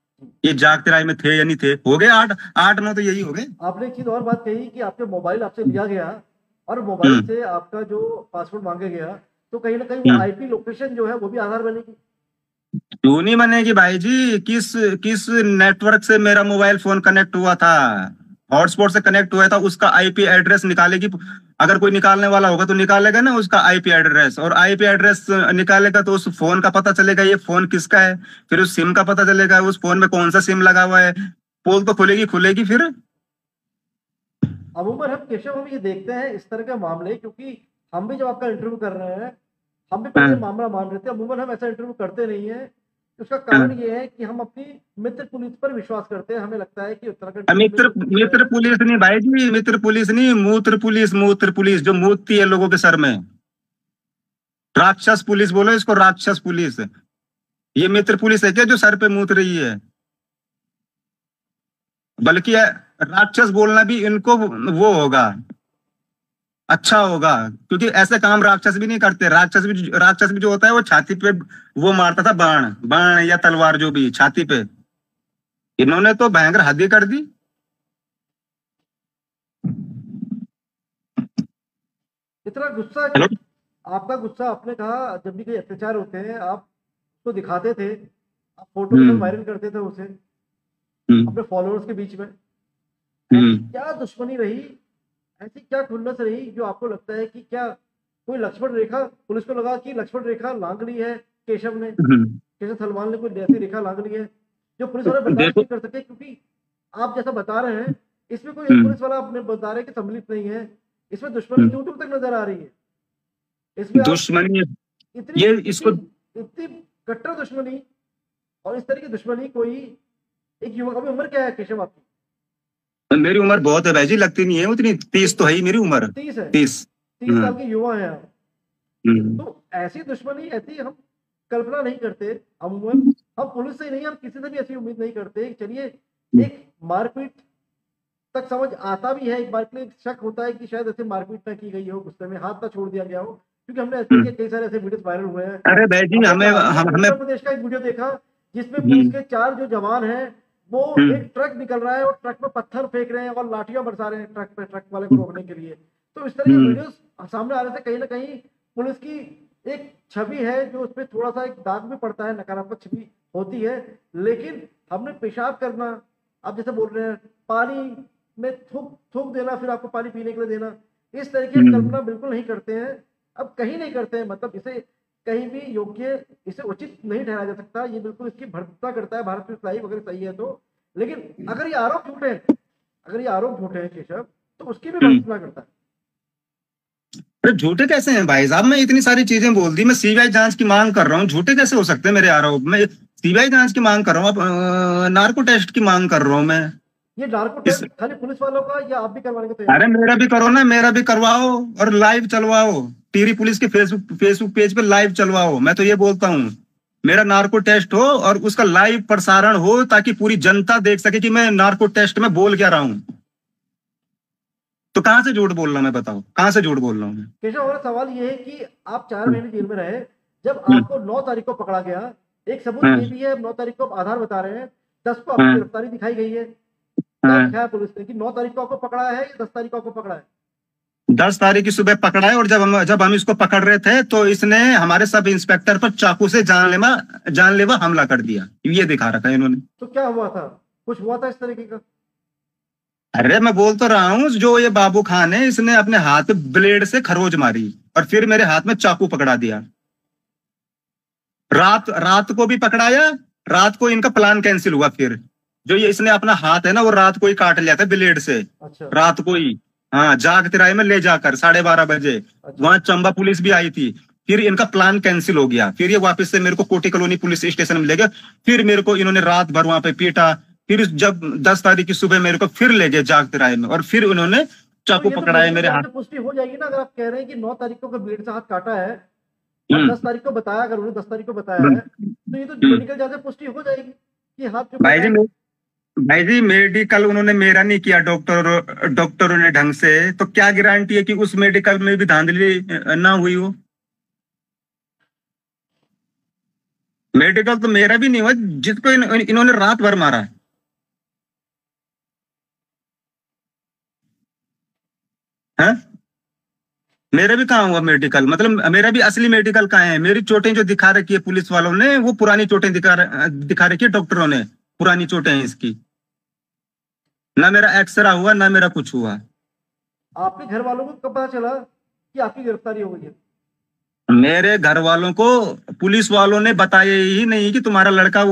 ये जागते राय में थे या नहीं थे, हो गए 8 9 तो यही हो गए। आपने एक चीज और बात कही कि आपके मोबाइल आपसे लिया गया और मोबाइल से आपका जो पासवर्ड मांगा गया, तो कहीं ना कहीं वो आईपी लोकेशन जो है वो भी आधार बनेगी। क्यों नहीं बनेगी भाई जी? किस नेटवर्क से मेरा मोबाइल फोन कनेक्ट हुआ था, हॉटस्पॉट से कनेक्ट हुआ था, उसका आईपी एड्रेस निकालेगी। अगर कोई निकालने वाला होगा तो निकालेगा ना उसका आईपी एड्रेस, और आईपी एड्रेस निकालेगा तो उस फोन का पता चलेगा ये फोन किसका है, फिर उस सिम का पता चलेगा उस फोन में कौन सा सिम लगा हुआ है, पोल तो खुलेगी फिर। अमूमन हम केशव, हम ये देखते हैं इस तरह के मामले, क्योंकि हम भी जब आपका इंटरव्यू कर रहे हैं, हम भी पहले मामला मान रहे थे। अमूमन हम ऐसा इंटरव्यू करते नहीं है। उसका कारण ये है कि हम अपनी मित्र पुलिस पर विश्वास करते हैं। हमें लगता है कि उत्तराखंड मित्र पुलिस नहीं भाई जी, मित्र पुलिस नहीं, मूत्र पुलिस जो मूतती है लोगों के सर में, राक्षस पुलिस बोलो इसको, राक्षस पुलिस। ये मित्र पुलिस है क्या जो सर पे मूत रही है? बल्कि राक्षस बोलना भी इनको वो होगा, अच्छा होगा, क्योंकि ऐसे काम राक्षस भी नहीं करते। राक्षस भी जो होता है वो छाती पे वो मारता था, बाण या तलवार, जो भी छाती पे। इन्होंने तो भयंकर हद ही कर दी। इतना गुस्सा, आपका गुस्सा, आपने कहा जब भी कोई अत्याचार होते हैं आप तो दिखाते थे, आप फोटो में वायरल करते थे उसे अपने फॉलोअर्स के बीच में। क्या दुश्मनी रही, ऐसी क्या खुन्नस रही जो आपको लगता है कि क्या कोई लक्ष्मण रेखा पुलिस को लगा कि लक्ष्मण रेखा लांग ली है केशव सलमान ने कोई ऐसी रेखा लांग ली है जो पुलिस वाले बर्दाश्त नहीं कर सके? क्योंकि आप जैसा बता रहे हैं इसमें कोई एक पुलिस वाला अपने बता रहे कि सम्मिलित नहीं है, इसमें दुश्मनी दूर दूर तक नजर आ रही है। इसमें दुश्मनी इतनी कट्टर दुश्मनी, और इस तरह की दुश्मनी कोई एक युवक। अभी उम्र क्या है केशव आपकी? मेरी उम्र बहुत है भाई जी, लगती नहीं है उतनी, 30 तो है ही मेरी उम्र। 30 है? 30 साल के युवा हैं आप। तो ऐसी दुश्मनी, ऐसी हम कल्पना नहीं करते अमूमन। हम पुलिस से नहीं, हम किसी से भी ऐसी उम्मीद नहीं करते। चलिए, एक मारपीट तक समझ आता भी है, एक बार के लिए शक होता है कि शायद ऐसे मारपीट ना की गई हो, गुस्से में हाथ ना छोड़ दिया गया हो, क्योंकि हमने ऐसे कई सारे ऐसे वीडियो वायरल हुए हैं। अरे भाई जी, हमें उत्तर प्रदेश का एक वीडियो देखा जिसमें पुलिस के 4 जो जवान हैं वो एक ट्रक निकल रहा है और ट्रक में पत्थर फेंक रहे हैं और लाठियां बरसा रहे हैं ट्रक वाले को रोकने के लिए। तो इस तरह के वीडियोस सामने आ रहे थे। कहीं ना कहीं पुलिस की एक छवि है जो उस पर थोड़ा सा एक दाग भी पड़ता है, नकारात्मक छवि होती है। लेकिन हमने पेशाब करना, आप जैसे बोल रहे हैं पानी में थूक देना, फिर आपको पानी पीने के लिए देना, इस तरह की कल्पना बिल्कुल नहीं करते हैं। अब कहीं नहीं करते हैं, मतलब इसे कहीं भी योग्य, इसे उचित नहीं ठहराया जा सकता। ये बिल्कुल इसकी भर्तता करता है भारत पुलिस लाइव, अगर सही है तो। लेकिन अगर ये आरोप झूठे हैं केशव, तो उसकी भी भर्तता करता है। अरे झूठे कैसे हैं भाई साहब? मैं इतनी सारी चीजें बोल दी, मैं सीबीआई जांच की मांग कर रहा हूँ, झूठे कैसे हो सकते हैं मेरे आरोप? मैं सीबीआई जांच की मांग कर रहा हूँ, नार्को टेस्ट की मांग कर रहा हूँ मैं। ये नार्को टेस्ट खाली पुलिस वालों का, या आप भी करवाने को तैयार? अरे मेरा भी करो ना, मेरा भी करवाओ और लाइव चलवाओ, टिहरी पुलिस के फेसबुक पेज पे लाइव चलवाओ। मैं तो ये बोलता हूँ मेरा नार्को टेस्ट हो और उसका लाइव प्रसारण हो, ताकि पूरी जनता देख सके कि मैं नार्को टेस्ट में बोल क्या रहा हूँ। तो कहां से झूठ बोल रहा हूं मैं? बताओ कहां से झूठ बोल रहा हूँ? केशव, हमारा सवाल ये है कि आप 4 महीने जेल में रहे, जब आपको 9 तारीख को पकड़ा गया, एक सबूत ये भी है, 9 तारीख को आप आधार बता रहे हैं, 10 को आपकी गिरफ्तारी दिखाई गई है। क्या लिखा है पुलिस ने कि 9 तारीख को आपको पकड़ा है या 10 तारीख को आपको पकड़ा है? 10 तारीख की सुबह पकड़ा है, और जब हम इसको पकड़ रहे थे तो इसने हमारे सब इंस्पेक्टर पर चाकू से जानलेवा हमला कर दिया। ये दिखा रखा है इन्होंने। तो क्या हुआ था? कुछ हुआ था इस तरीके का? अरे मैं बोल तो रहा हूँ, जो ये बाबू खान है इसने अपने हाथ पे ब्लेड से खरोच मारी और फिर मेरे हाथ में चाकू पकड़ा दिया। रात को भी पकड़ाया, रात को इनका प्लान कैंसिल हुआ। फिर जो ये इसने अपना हाथ है ना वो रात को ही काट लिया था ब्लेड से, अच्छा रात को ही। हाँ, जाग तिराहे में ले जाकर 12:30 बजे अच्छा। वहां चंबा पुलिस भी आई थी। फिर इनका प्लान कैंसिल हो गया, फिर ये वापस से मेरे को कोटी कॉलोनी पुलिस स्टेशन में ले गए। फिर मेरे को इन्होंने रात भर वहां पे पीटा। फिर जब 10 तारीख की सुबह मेरे को फिर ले गए जाग तिराहे में, और फिर उन्होंने तो चाकू ये तो पकड़ाए मेडिकल मेरे जांच हाथ। से पुष्टि हो जाएगी ना, अगर आप कह रहे हैं कि 9 तारीख को ब्लेड से हाथ काटा है और हम्म, 10 तारीख को बताया, अगर उन्होंने 10 तारीख को बताया हम्म, है, तो ये तो हम्म। मेडिकल जांच से पुष्टि हो जाएगी कि हाथ जो भाई काटा जी है। भाई जी, मेडिकल उन्होंने मेरा नहीं किया, डॉक्टरों ने ढंग से, तो क्या गारंटी है कि उस मेडिकल में भी धांधली ना हुई हो। मेडिकल तो मेरा भी नहीं हुआ, जिसको इन्होंने रात भर मारा है। मेरा भी कहाँ हुआ मेडिकल, मतलब मेरा भी असली मेडिकल कहाँ है। मेरी चोटें जो दिखा रखी है पुलिस वालों ने, वो पुरानी चोटें दिखा रखी है डॉक्टरों ने, पुरानी चोटें हैं इसकी। ना मेरा एक्सरा हुआ, ना मेरा कुछ हुआ। आपके घर वालों को कब पता चला कि आपकी गिरफ्तारी हो गई है? मेरे घर वालों को पुलिस वालों ने बताया ही नहीं कि तुम्हारा लड़का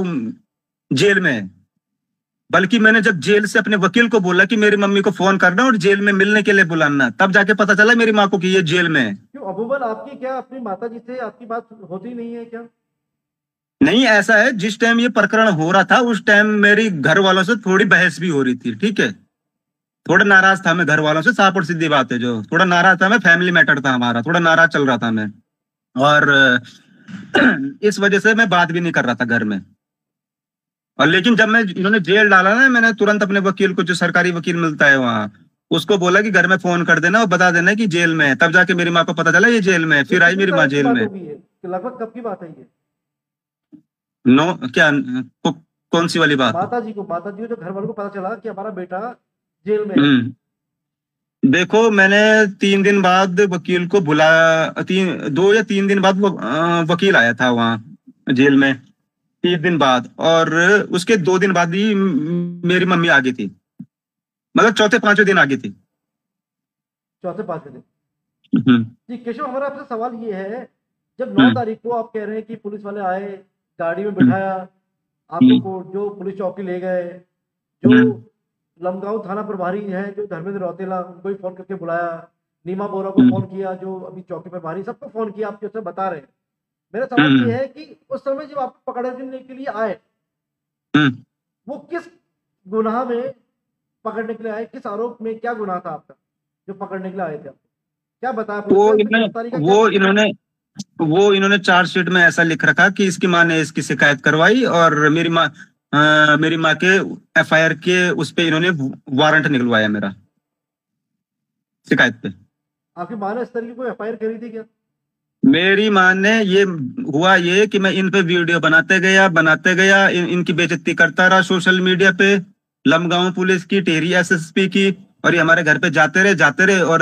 जेल में है। बल्कि मैंने जब जेल से अपने वकील को बोला कि मेरी मम्मी को फोन करना और जेल में मिलने के लिए बुलाना, तब जाके पता चला मेरी माँ को कि ये जेल में है। क्यों अबूबल, आपकी क्या अपनी माता जी से आपकी बात होती नहीं है क्या? नहीं, ऐसा है, जिस टाइम ये प्रकरण हो रहा था उस टाइम मेरी घर वालों से थोड़ी बहस भी हो रही थी, ठीक है। थोड़ा नाराज था मैं घर वालों से, साफ और सीधी बात है, जो थोड़ा नाराज था मैं, फैमिली मैटर था हमारा, थोड़ा नाराज चल रहा था मैं। और इस वजह से मैं बात भी नहीं कर रहा था घर में। और लेकिन जब मैं इन्होंने जेल डाला ना, मैंने तुरंत अपने वकील को, जो सरकारी वकील मिलता है वहां, उसको बोला कि घर में फोन कर देना और बता देना कि जेल में है। तब जाके मेरी माँ को पता चला ये जेल में है। ये फिर आई कितनी मेरी माँ तारीख की जेल बात में। होगी ये? लगभग कब की बात है ये? नो क्या कौन सी वाली बात? माता जी को जो घर वालों को पता चला कि हमारा बेटा जेल में है। देखो, मैंने 3 दिन बाद वकील को बुला, 2 या 3 दिन बाद वो वकील आया था वहां जेल में, 3 दिन बाद। और उसके 2 दिन बाद ही मेरी मम्मी आ गई थी, मतलब चौथे पांचवें दिन आ गई थी। चौथे पांचवें दिन। हम्म, जी केशव, हमारा आपसे सवाल ये है, जब 9 तारीख को आप कह रहे हैं कि पुलिस वाले आए, गाड़ी में बिठाया, आपको जो पुलिस चौकी ले गए, जो लमगांव थाना प्रभारी है जो धर्मेंद्र रौतेला, उनको भी फोन करके बुलाया, नीमा बोरा को फोन किया जो अभी चौकी प्रभारी, सबको फोन किया, आप जैसे बता रहे हैं। मेरा सवाल ये है कि उस समय जब आपको पकड़ने के लिए आए, वो किस गुनाह में पकड़ने के लिए आए, किस आरोप में, क्या गुनाह था आपका जो पकड़ने के लिए आए थे? आपको क्या बताया पुलिस ने? गिरफ्तारी का वो इन्होंने चार्जशीट में ऐसा लिख रखा कि इसकी माँ ने इसकी शिकायत करवाई, और मेरी माँ के एफआईआर के उस पे इन्होंने वारंट निकलवाया मेरा, शिकायत पे। आपकी माँ ने इस तरह की कोई एफआईआर करी थी क्या? मेरी माँ ने, ये हुआ ये कि मैं इन पे वीडियो बनाते गया, इनकी बेइज्जती करता रहा सोशल मीडिया पे, लमगांव पुलिस की, टेहरी एसएसपी की, और ये हमारे घर पे जाते रहे। और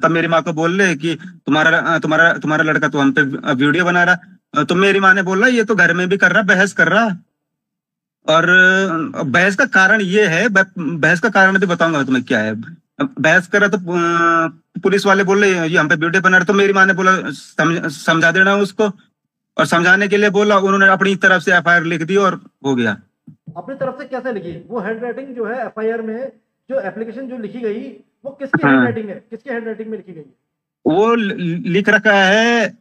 तब मेरी माँ को बोल रहे कि तुम्हारा लड़का तो हम पे वीडियो बना रहा। तो मेरी माँ ने बोला ये तो घर में भी कर रहा, बहस कर रहा। और बहस का कारण ये है, बहस का कारण भी बताऊंगा तुम्हें क्या है। बहस कर रहा तो पुलिस वाले बोल रहे ये हम पे वीडियो बना रहे, तो मेरी माँ ने बोला समझा देना उसको, और समझाने के लिए बोला, उन्होंने अपनी तरफ से एफआईआर लिख दी और हो गया। अपनी तरफ से कैसे लिखी? वो हैंडराइटिंग जो है एफआईआर में, जो एप्लीकेशन जो लिखी गई, वो किसकी हैंडराइटिंग है? किसके हैंडराइटिंग में लिखी गई? वो लिख रखा है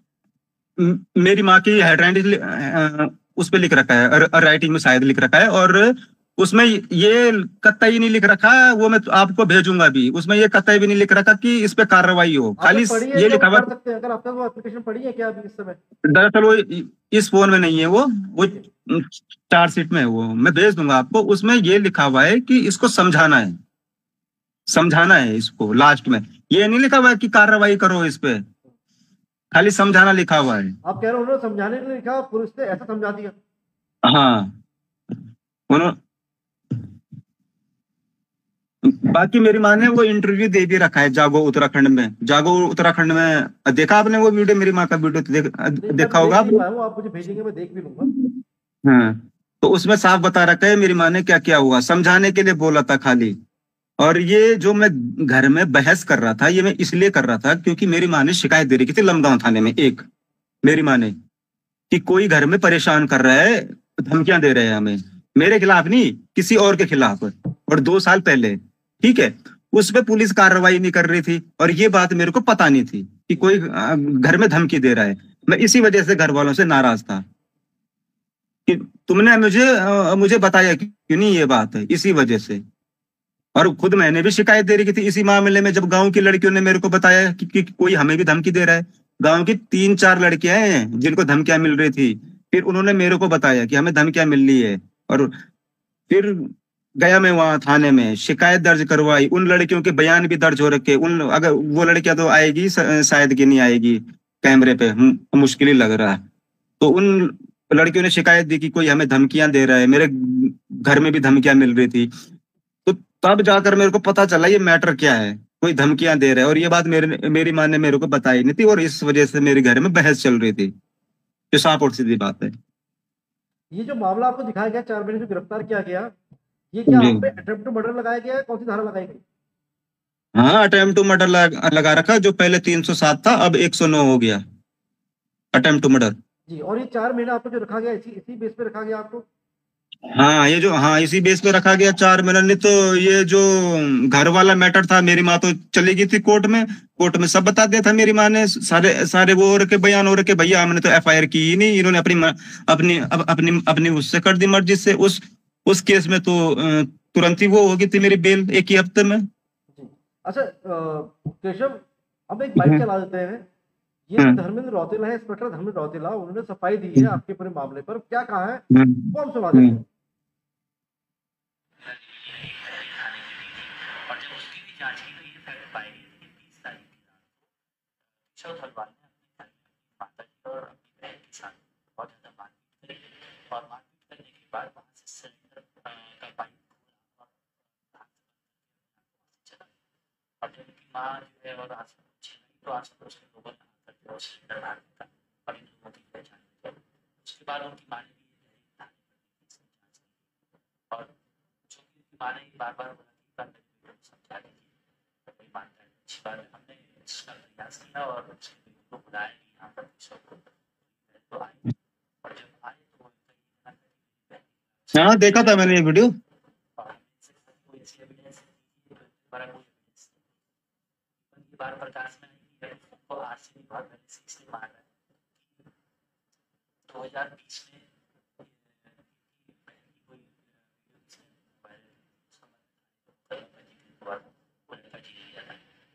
मेरी माँ की हैंडराइटिंग, उस पे लिख रखा है, राइटिंग में शायद लिख रखा है। और उसमें ये कतई नहीं लिख रखा, वो मैं आपको भेजूंगा भी, उसमें ये कतई भी नहीं लिख रखा कि इस पे कार्रवाई हो, खाली ये लिखा हुआ। सकते हैं अगर आपने वो एप्लीकेशन पढ़ी है क्या अभी इस समय? दरअसल वो इस फोन में नहीं है, वो चार्जशीट में है, वो मैं भेज दूंगा आपको। उसमें ये लिखा हुआ है कि इसको समझाना है इसको, लास्ट में ये नहीं लिखा हुआ है कि कार्रवाई करो इस पे, खाली समझाना लिखा हुआ है। आप कह रहे हो उन्होंने समझाने के लिए लिखा, पुलिस ने ऐसा समझा दिया? हाँ, बाकी मेरी माँ ने वो इंटरव्यू दे भी रखा है जागो उत्तराखंड में। देखा आपने वो वीडियो, मेरी माँ का वीडियो देखा होगा आप? आप मुझे भेजेंगे, मैं देख भी लूंगा। हाँ, तो उसमें साफ बता रखा है मेरी माँ ने क्या क्या हुआ, समझाने के लिए बोला था खाली। और ये जो मैं घर में बहस कर रहा था, ये मैं इसलिए कर रहा था क्योंकि मेरी माँ ने शिकायत दे रखी थी लमगांव थाने में, एक मेरी माँ ने, कि कोई घर में परेशान कर रहा है, धमकियां दे रहे हैं हमें, मेरे खिलाफ नहीं, किसी और के खिलाफ, और 2 साल पहले, ठीक है। उस पे पुलिस कार्रवाई नहीं कर रही थी, और ये बात मेरे को पता नहीं थी कि कोई घर में धमकी दे रहा है। मैं इसी वजह से घर वालों से नाराज था कि तुमने मुझे बताया क्यों नहीं, ये बात है इसी वजह से। और खुद मैंने भी शिकायत दे रही थी इसी मामले में, जब गांव की लड़कियों ने मेरे को बताया कि कोई हमें भी धमकी दे रहा है। गांव की 3-4 लड़कियां हैं जिनको धमकियां मिल रही थी, फिर उन्होंने मेरे को बताया कि हमें धमकियां मिल रही है। और फिर गया मैं वहां थाने में, शिकायत दर्ज करवाई, उन लड़कियों के बयान भी दर्ज हो रखे। उन अगर वो लड़कियां तो आएगी शायद कि नहीं आएगी कैमरे पे, मुश्किल ही लग रहा है। तो उन लड़कियों ने शिकायत दी कि कोई हमें धमकियां दे रहा है, मेरे घर में भी धमकियां मिल रही थी। तो तब जाकर मेरे को पता चला ये मैटर क्या है, कोई धमकियां दे रहा है। और ये बात मेरी माँ ने मेरे को बताई नहीं थी, और इस वजह से मेरे घर में बहस चल रही थी। जो साफ और सीधी बात है। ये जो मामला आपको दिखाया गया 4 महीने से गिरफ्तार किया गया, ये क्या जी आप पे अटेम्प्ट टू मर्डर लगाया गया है? कौन सी धारा लगाई गई? हाँ, अटेम्प्ट टू मर्डर लगा रखा, जो पहले 307 था अब 109 हो गया, अटेम्प्ट टू मर्डर। जी, और ये 4 महीना आपको जो रखा गया, इसी इसी बेस पे रखा गया आपको? हाँ, ये जो, हाँ, इसी बेस पे रखा गया 4 महीना। नहीं तो ये जो घर वाला मैटर था, मेरी माँ तो चली गई थी कोर्ट में, कोर्ट में सब बता दिया था मेरी माँ ने, सारे सारे वो हो रखे बयान हो रखे, भैया हमने तो एफआईआर की ही नहीं, इन्होंने अपनी उससे कर दी मर्जी से। उस केस में तो तुरंत ही वो हो गई थी मेरी बेल, एक ही हफ्ते में। जी। अच्छा, केशव, हम एक बाइक चला देते हैं। ये जो हम्म, धर्मेंद्र रौतेला है, इंस्पेक्टर धर्मेंद्र रौतेला, उन्होंने सफाई दी है आपके पूरे मामले पर, क्या कहा है हम्म, वो हम सुना देते हम्म, हैं। और जब उसकी भी जांच की तो ये फैक्ट पाई गई कि 20 तारीख की रात को केशव थलवाल ने अपने घर में अपनी माता जी और अपनी बहन के साथ बहुत ज़्यादा मारपीट करी, और मारपीट करने के बाद वहाँ से सिलेंडर का पाइप खोला और हाथ से चला। और जब उनकी माँ जो है और आस पड़ोस तो आस पड़ोस के लोगों ने आकर जो सिलेंडर बाहर निकाला और इन लोगों की पहचान की। उसके बाद उनकी माँ ने भी ये थाने पर जांच की, और जो कि उनकी माँ ने बार बार बोला कि बार मेरे बेटे को समझा दीजिए, कोई मानता है। अच्छी बात है, हमने इसका प्रयास किया और उसके बेटे को बुलाया कि यहाँ पर केशव को तो आए, और जब आए तो वो कहीं ना कहीं हाँ, देखा था मैंने ये वीडियो। और कोई ऐसी एविडेंस हमारा कोई एविडेंस ये बार प्रकाश में नहीं है तो आज से बहुत पहले से इसलिए मार रहा है। 2020 में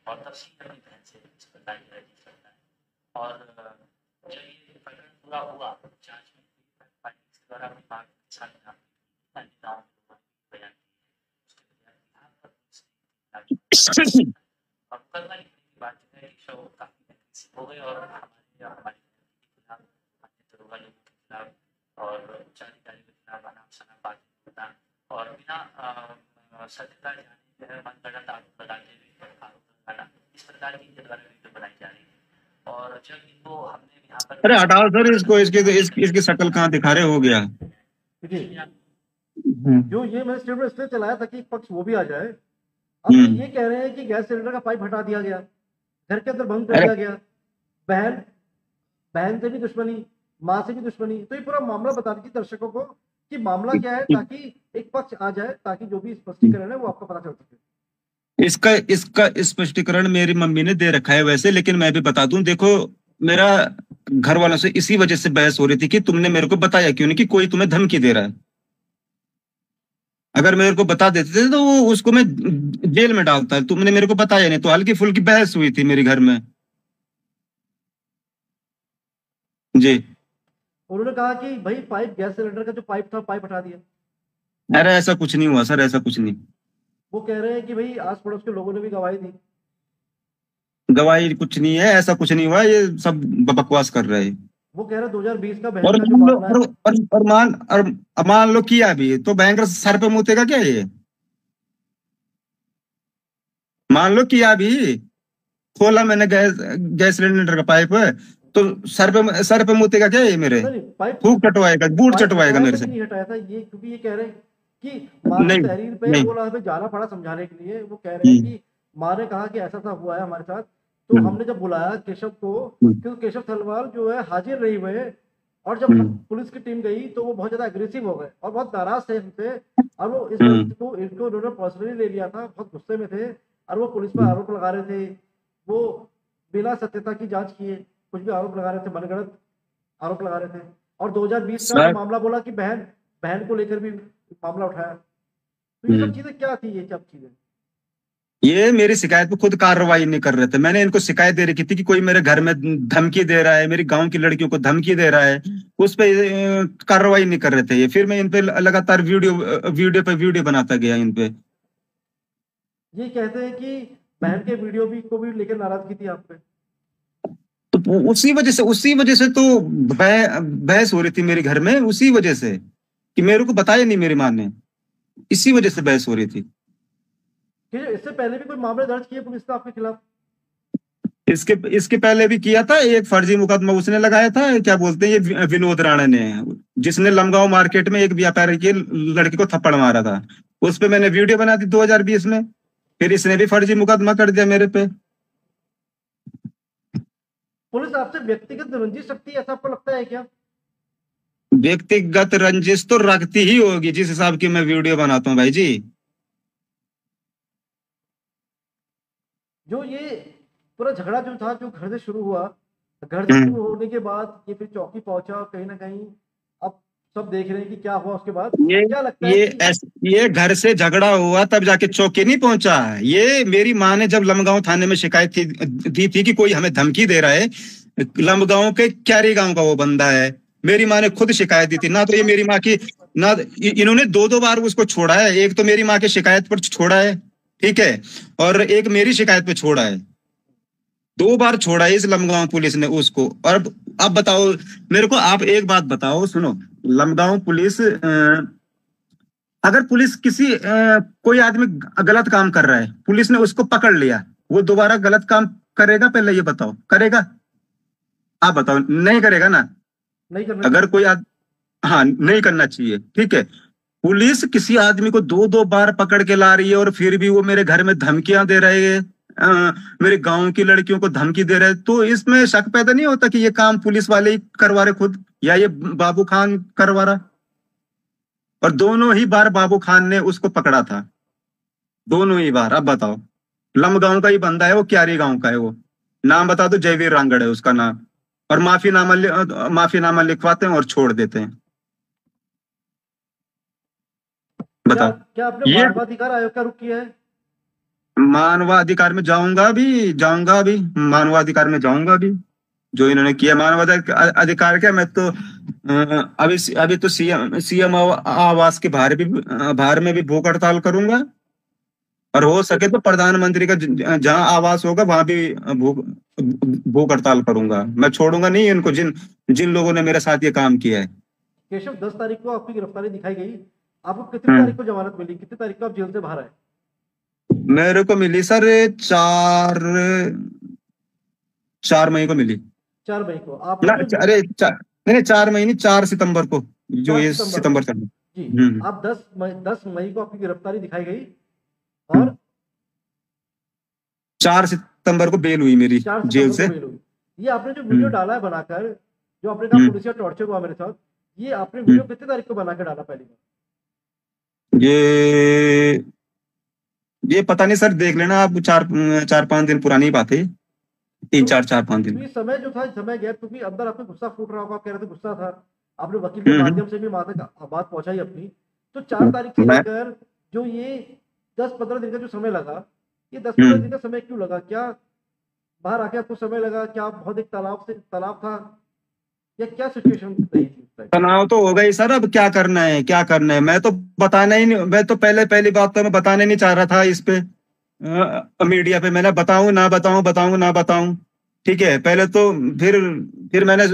और तब से अपनी बहन से इस प्रकार की रंजिश रखता है। और जब ये प्रकरण पूरा हुआ जांच में के द्वारा अपनी मां के साथ नेताओं के बयान दिए और मुकदमा लिखने के बाद जो है केशव काफी एग्रेसिव हो गए और हमारे खिलाफ, अन्य दरोगा लोगों के खिलाफ और उच्चाधिकारी के खिलाफ अनाप शनाप बातें करना और बिना सत्यता जाने जो है मनगढ़ंत आरोप लगाते हुए आरोप लगाना, इस प्रकार की इनके द्वारा वीडियो बनाई जा रही है। और जब इनको हमने यहाँ पर अरे हटाओ सर इसको, इसकी शक्ल कहाँ दिखा रहे, हो गया। देखिए, हम्म, जो ये मैंने स्टेटमेंट इसलिए चलाया था कि एक पक्ष वो भी आ जाए। अब तो ये कह रहे हैं कि गैस सिलेंडर का पाइप हटा दिया गया, घर के अंदर बंद कर अरे दिया गया, बहन बहन से भी दुश्मनी, माँ से भी दुश्मनी। तो ये पूरा मामला बता दीजिए दर्शकों को कि मामला क्या है, ताकि एक पक्ष आ जाए, ताकि जो भी स्पष्टीकरण है वो आपको पता चल सके। इसका इसका स्पष्टीकरण मेरी मम्मी ने दे रखा है वैसे, लेकिन मैं भी बता दूं, देखो, मेरा घर वालों से इसी वजह से बहस हो रही थी कि तुमने मेरे को बताया क्यों नहीं कि कोई तुम्हें धमकी दे रहा है। अगर मेरे को बता देते थे तो वो उसको मैं जेल में डालता, तुमने मेरे को बताया नहीं, तो हल्की फुल्की बहस हुई थी मेरे घर में। जी। उन्होंने कहा कि भाई पाइप, गैस सिलेंडर का जो पाइप था पाइप हटा दिया। अरे ऐसा कुछ नहीं हुआ सर, ऐसा कुछ नहीं। वो कह रहे हैं कि भाई आस पड़ोस के लोगों ने भी गवाही दी। गवाही कुछ नहीं है, ऐसा कुछ नहीं हुआ, ये सब बकवास कर रहे हैं। वो कह रहे हैं 2020 का और बहन का जो मान लो, मामला है। और मान लो किया भी तो भयंकर सर पे मुतेगा क्या ये? मान लो किया भी, खोला मैंने गैस गैस सिलेंडर का पाइप, तो सर पे मुतेगा क्या ये मेरे? नहीं, पाइप खूब चटवाएगा, बूट पाइप चटवाएगा हटाया मेरे था कि से। नहीं हटाया था, ये क्योंकि ये कह रहे हैं कि माँ की नहीं, तहरीर पे नहीं। वो हमें जाना पड़ा समझाने के लिए। वो कह रहे हैं कि माँ ने कहा कि ऐसा ऐसा हुआ है हमारे साथ, तो हम्म, हमने जब बुलाया केशव को, हम्म, क्योंकि केशव थलवाल जो है हाजिर नहीं हुए, और जब पुलिस की टीम गई तो वो बहुत ज्यादा एग्रेसिव हो गए और बहुत नाराज थे हमसे, और वो इस बात को इनको उन्होंने पर्सनली ले लिया था, बहुत गुस्से में थे और वो पुलिस पर आरोप लगा रहे थे। वो बिना सत्यता की जांच किए कुछ भी आरोप लगा रहे थे, मनगढ़ंत आरोप लगा रहे थे। और 2020 का मामला बोला कि बहन बहन को लेकर भी मामला उठाया। तो ये सब चीजें क्या थी, ये सब चीजें? ये मेरी शिकायत पे खुद कार्रवाई नहीं कर रहे थे। मैंने इनको शिकायत दे रखी थी कि कोई मेरे घर में धमकी दे रहा है, मेरी गांव की लड़कियों को धमकी दे रहा है, उस पे कार्रवाई नहीं कर रहे थे ये। फिर मैं इन पे लगातार वीडियो पे वीडियो बनाता गया इन पे। ये कहते हैं कि बहन के वीडियो भी को भी लेकर नाराजगी थी आप पे। तो उसी वजह से तो बहस हो रही थी मेरे घर में, उसी वजह से कि मेरे को बताया नहीं मेरी माँ ने, इसी वजह से बहस हो रही थी। इससे पहले भी कोई मामले दर्ज किए पुलिस ने आपके खिलाफ? इसके पहले भी किया था। एक फर्जी मुकदमा उसने लगाया था, क्या बोलते हैं ये विनोद राणा ने, जिसने लमगांव मार्केट में एक व्यापारी के लड़के को थप्पड़ मारा था। उस पे मैंने वीडियो बना दी 2020 में। फिर इसने भी फर्जी मुकदमा कर दिया मेरे पे। पुलिस आपसे व्यक्तिगत रंजिश रखती है, ऐसा आपको लगता है क्या? व्यक्तिगत रंजिश तो रखती ही होगी, जिस हिसाब की मैं वीडियो बनाता हूँ भाई जी। जो ये पूरा झगड़ा जो था, जो घर से शुरू हुआ, घर से शुरू होने के बाद ये फिर चौकी पहुंचा और कहीं ना कहीं अब सब देख रहे हैं कि क्या हुआ उसके बाद। क्या लगता है ये घर से झगड़ा हुआ तब जाके चौकी नहीं पहुंचा। ये मेरी माँ ने जब लमगांव थाने में शिकायत दी थी कि कोई हमें धमकी दे रहा है, लमगांव के क्यारी गांव का वो बंदा है, मेरी माँ ने खुद शिकायत दी थी ना। तो ये मेरी माँ की ना, इन्होंने दो बार उसको छोड़ा है। एक तो मेरी माँ की शिकायत पर छोड़ा है, ठीक है, और एक मेरी शिकायत पे छोड़ा है। 2 बार छोड़ा है इस लमगांव पुलिस ने उसको। और अब बताओ मेरे को, आप एक बात बताओ, सुनो, लमगांव पुलिस अगर पुलिस किसी कोई आदमी गलत काम कर रहा है, पुलिस ने उसको पकड़ लिया, वो दोबारा गलत काम करेगा? पहले ये बताओ, करेगा? आप बताओ, नहीं करेगा ना? नहीं करना। अगर कोई हाँ, नहीं करना चाहिए, ठीक है। पुलिस किसी आदमी को 2 बार पकड़ के ला रही है और फिर भी वो मेरे घर में धमकियां दे रहे है, मेरे गांव की लड़कियों को धमकी दे रहे हैं, तो इसमें शक पैदा नहीं होता कि ये काम पुलिस वाले ही करवा रहे खुद, या ये बाबू खान करवा रहा? और दोनों ही बार बाबू खान ने उसको पकड़ा था, दोनों ही बार। अब बताओ, लमगांव का ही बंदा है वो, क्यारी गांव का है वो, नाम बता दो, जयवीर रांगड़ है उसका नाम। और माफीनामा लिखवाते हैं और छोड़ देते हैं। बताओ, क्या आपने मानवाधिकार आयोग का रुख किया है? मानवाधिकार में जाऊंगा भी मानवाधिकार में जाऊंगा भी। जो इन्होंने किया मानवाधिकार क्या, मैं तो अभी तो सीएम आवास के बाहर में भी भूख हड़ताल करूंगा, और हो सके तो प्रधानमंत्री का जहां आवास होगा वहां भी भूख हड़ताल करूंगा। मैं छोड़ूंगा नहीं इनको, जिन लोगों ने मेरे साथ ये काम किया है। केशव, 10 तारीख को आपकी गिरफ्तारी दिखाई गई, आपको कितनी तारीख को जमानत मिली? कितनी तारीख को आप जेल से बाहर आए? मेरे को मिली सर 4 मई को मिली। 4 मई को आप? अरे नहीं, 4 मई नहीं, 4 सितंबर को, जो ये सितंबर तक जी। आप 10 मई को आपकी गिरफ्तारी दिखाई गई और 4 सितंबर को बेल हुई मेरी जेल से। ये आपने जो वीडियो डाला है बनाकर, जो आपने कहा पुलिस टॉर्चर हुआ मेरे साथ, ये आपने वीडियो कितनी तारीख को बनाकर डाला पहली बार? ये पता नहीं सर, देख लेना आप, 4-5 दिन पुरानी बात है, 3-4-5 दिन। समय जो था, समय गैप, क्योंकि अंदर आपको गुस्सा फूट रहा होगा, आप कह रहे थे गुस्सा था, आपने वकील के माध्यम से भी वहां तक बात पहुंचाई अपनी। तो 4 तारीख से लेकर जो ये 10-15 दिन का जो समय लगा, ये 10-15 दिन का समय क्यों लगा? क्या बाहर आके आपको समय लगा? क्या बहुत एक तनाव था, या क्या सिचुएशन रही थी? तनाव तो हो गई सर, अब क्या करना है। मैं तो पहली बात तो मैं बताने नहीं चाह रहा था इस पे, मीडिया पे। मैंने बताऊं ना बताऊं, ठीक है। पहले तो फिर मैंने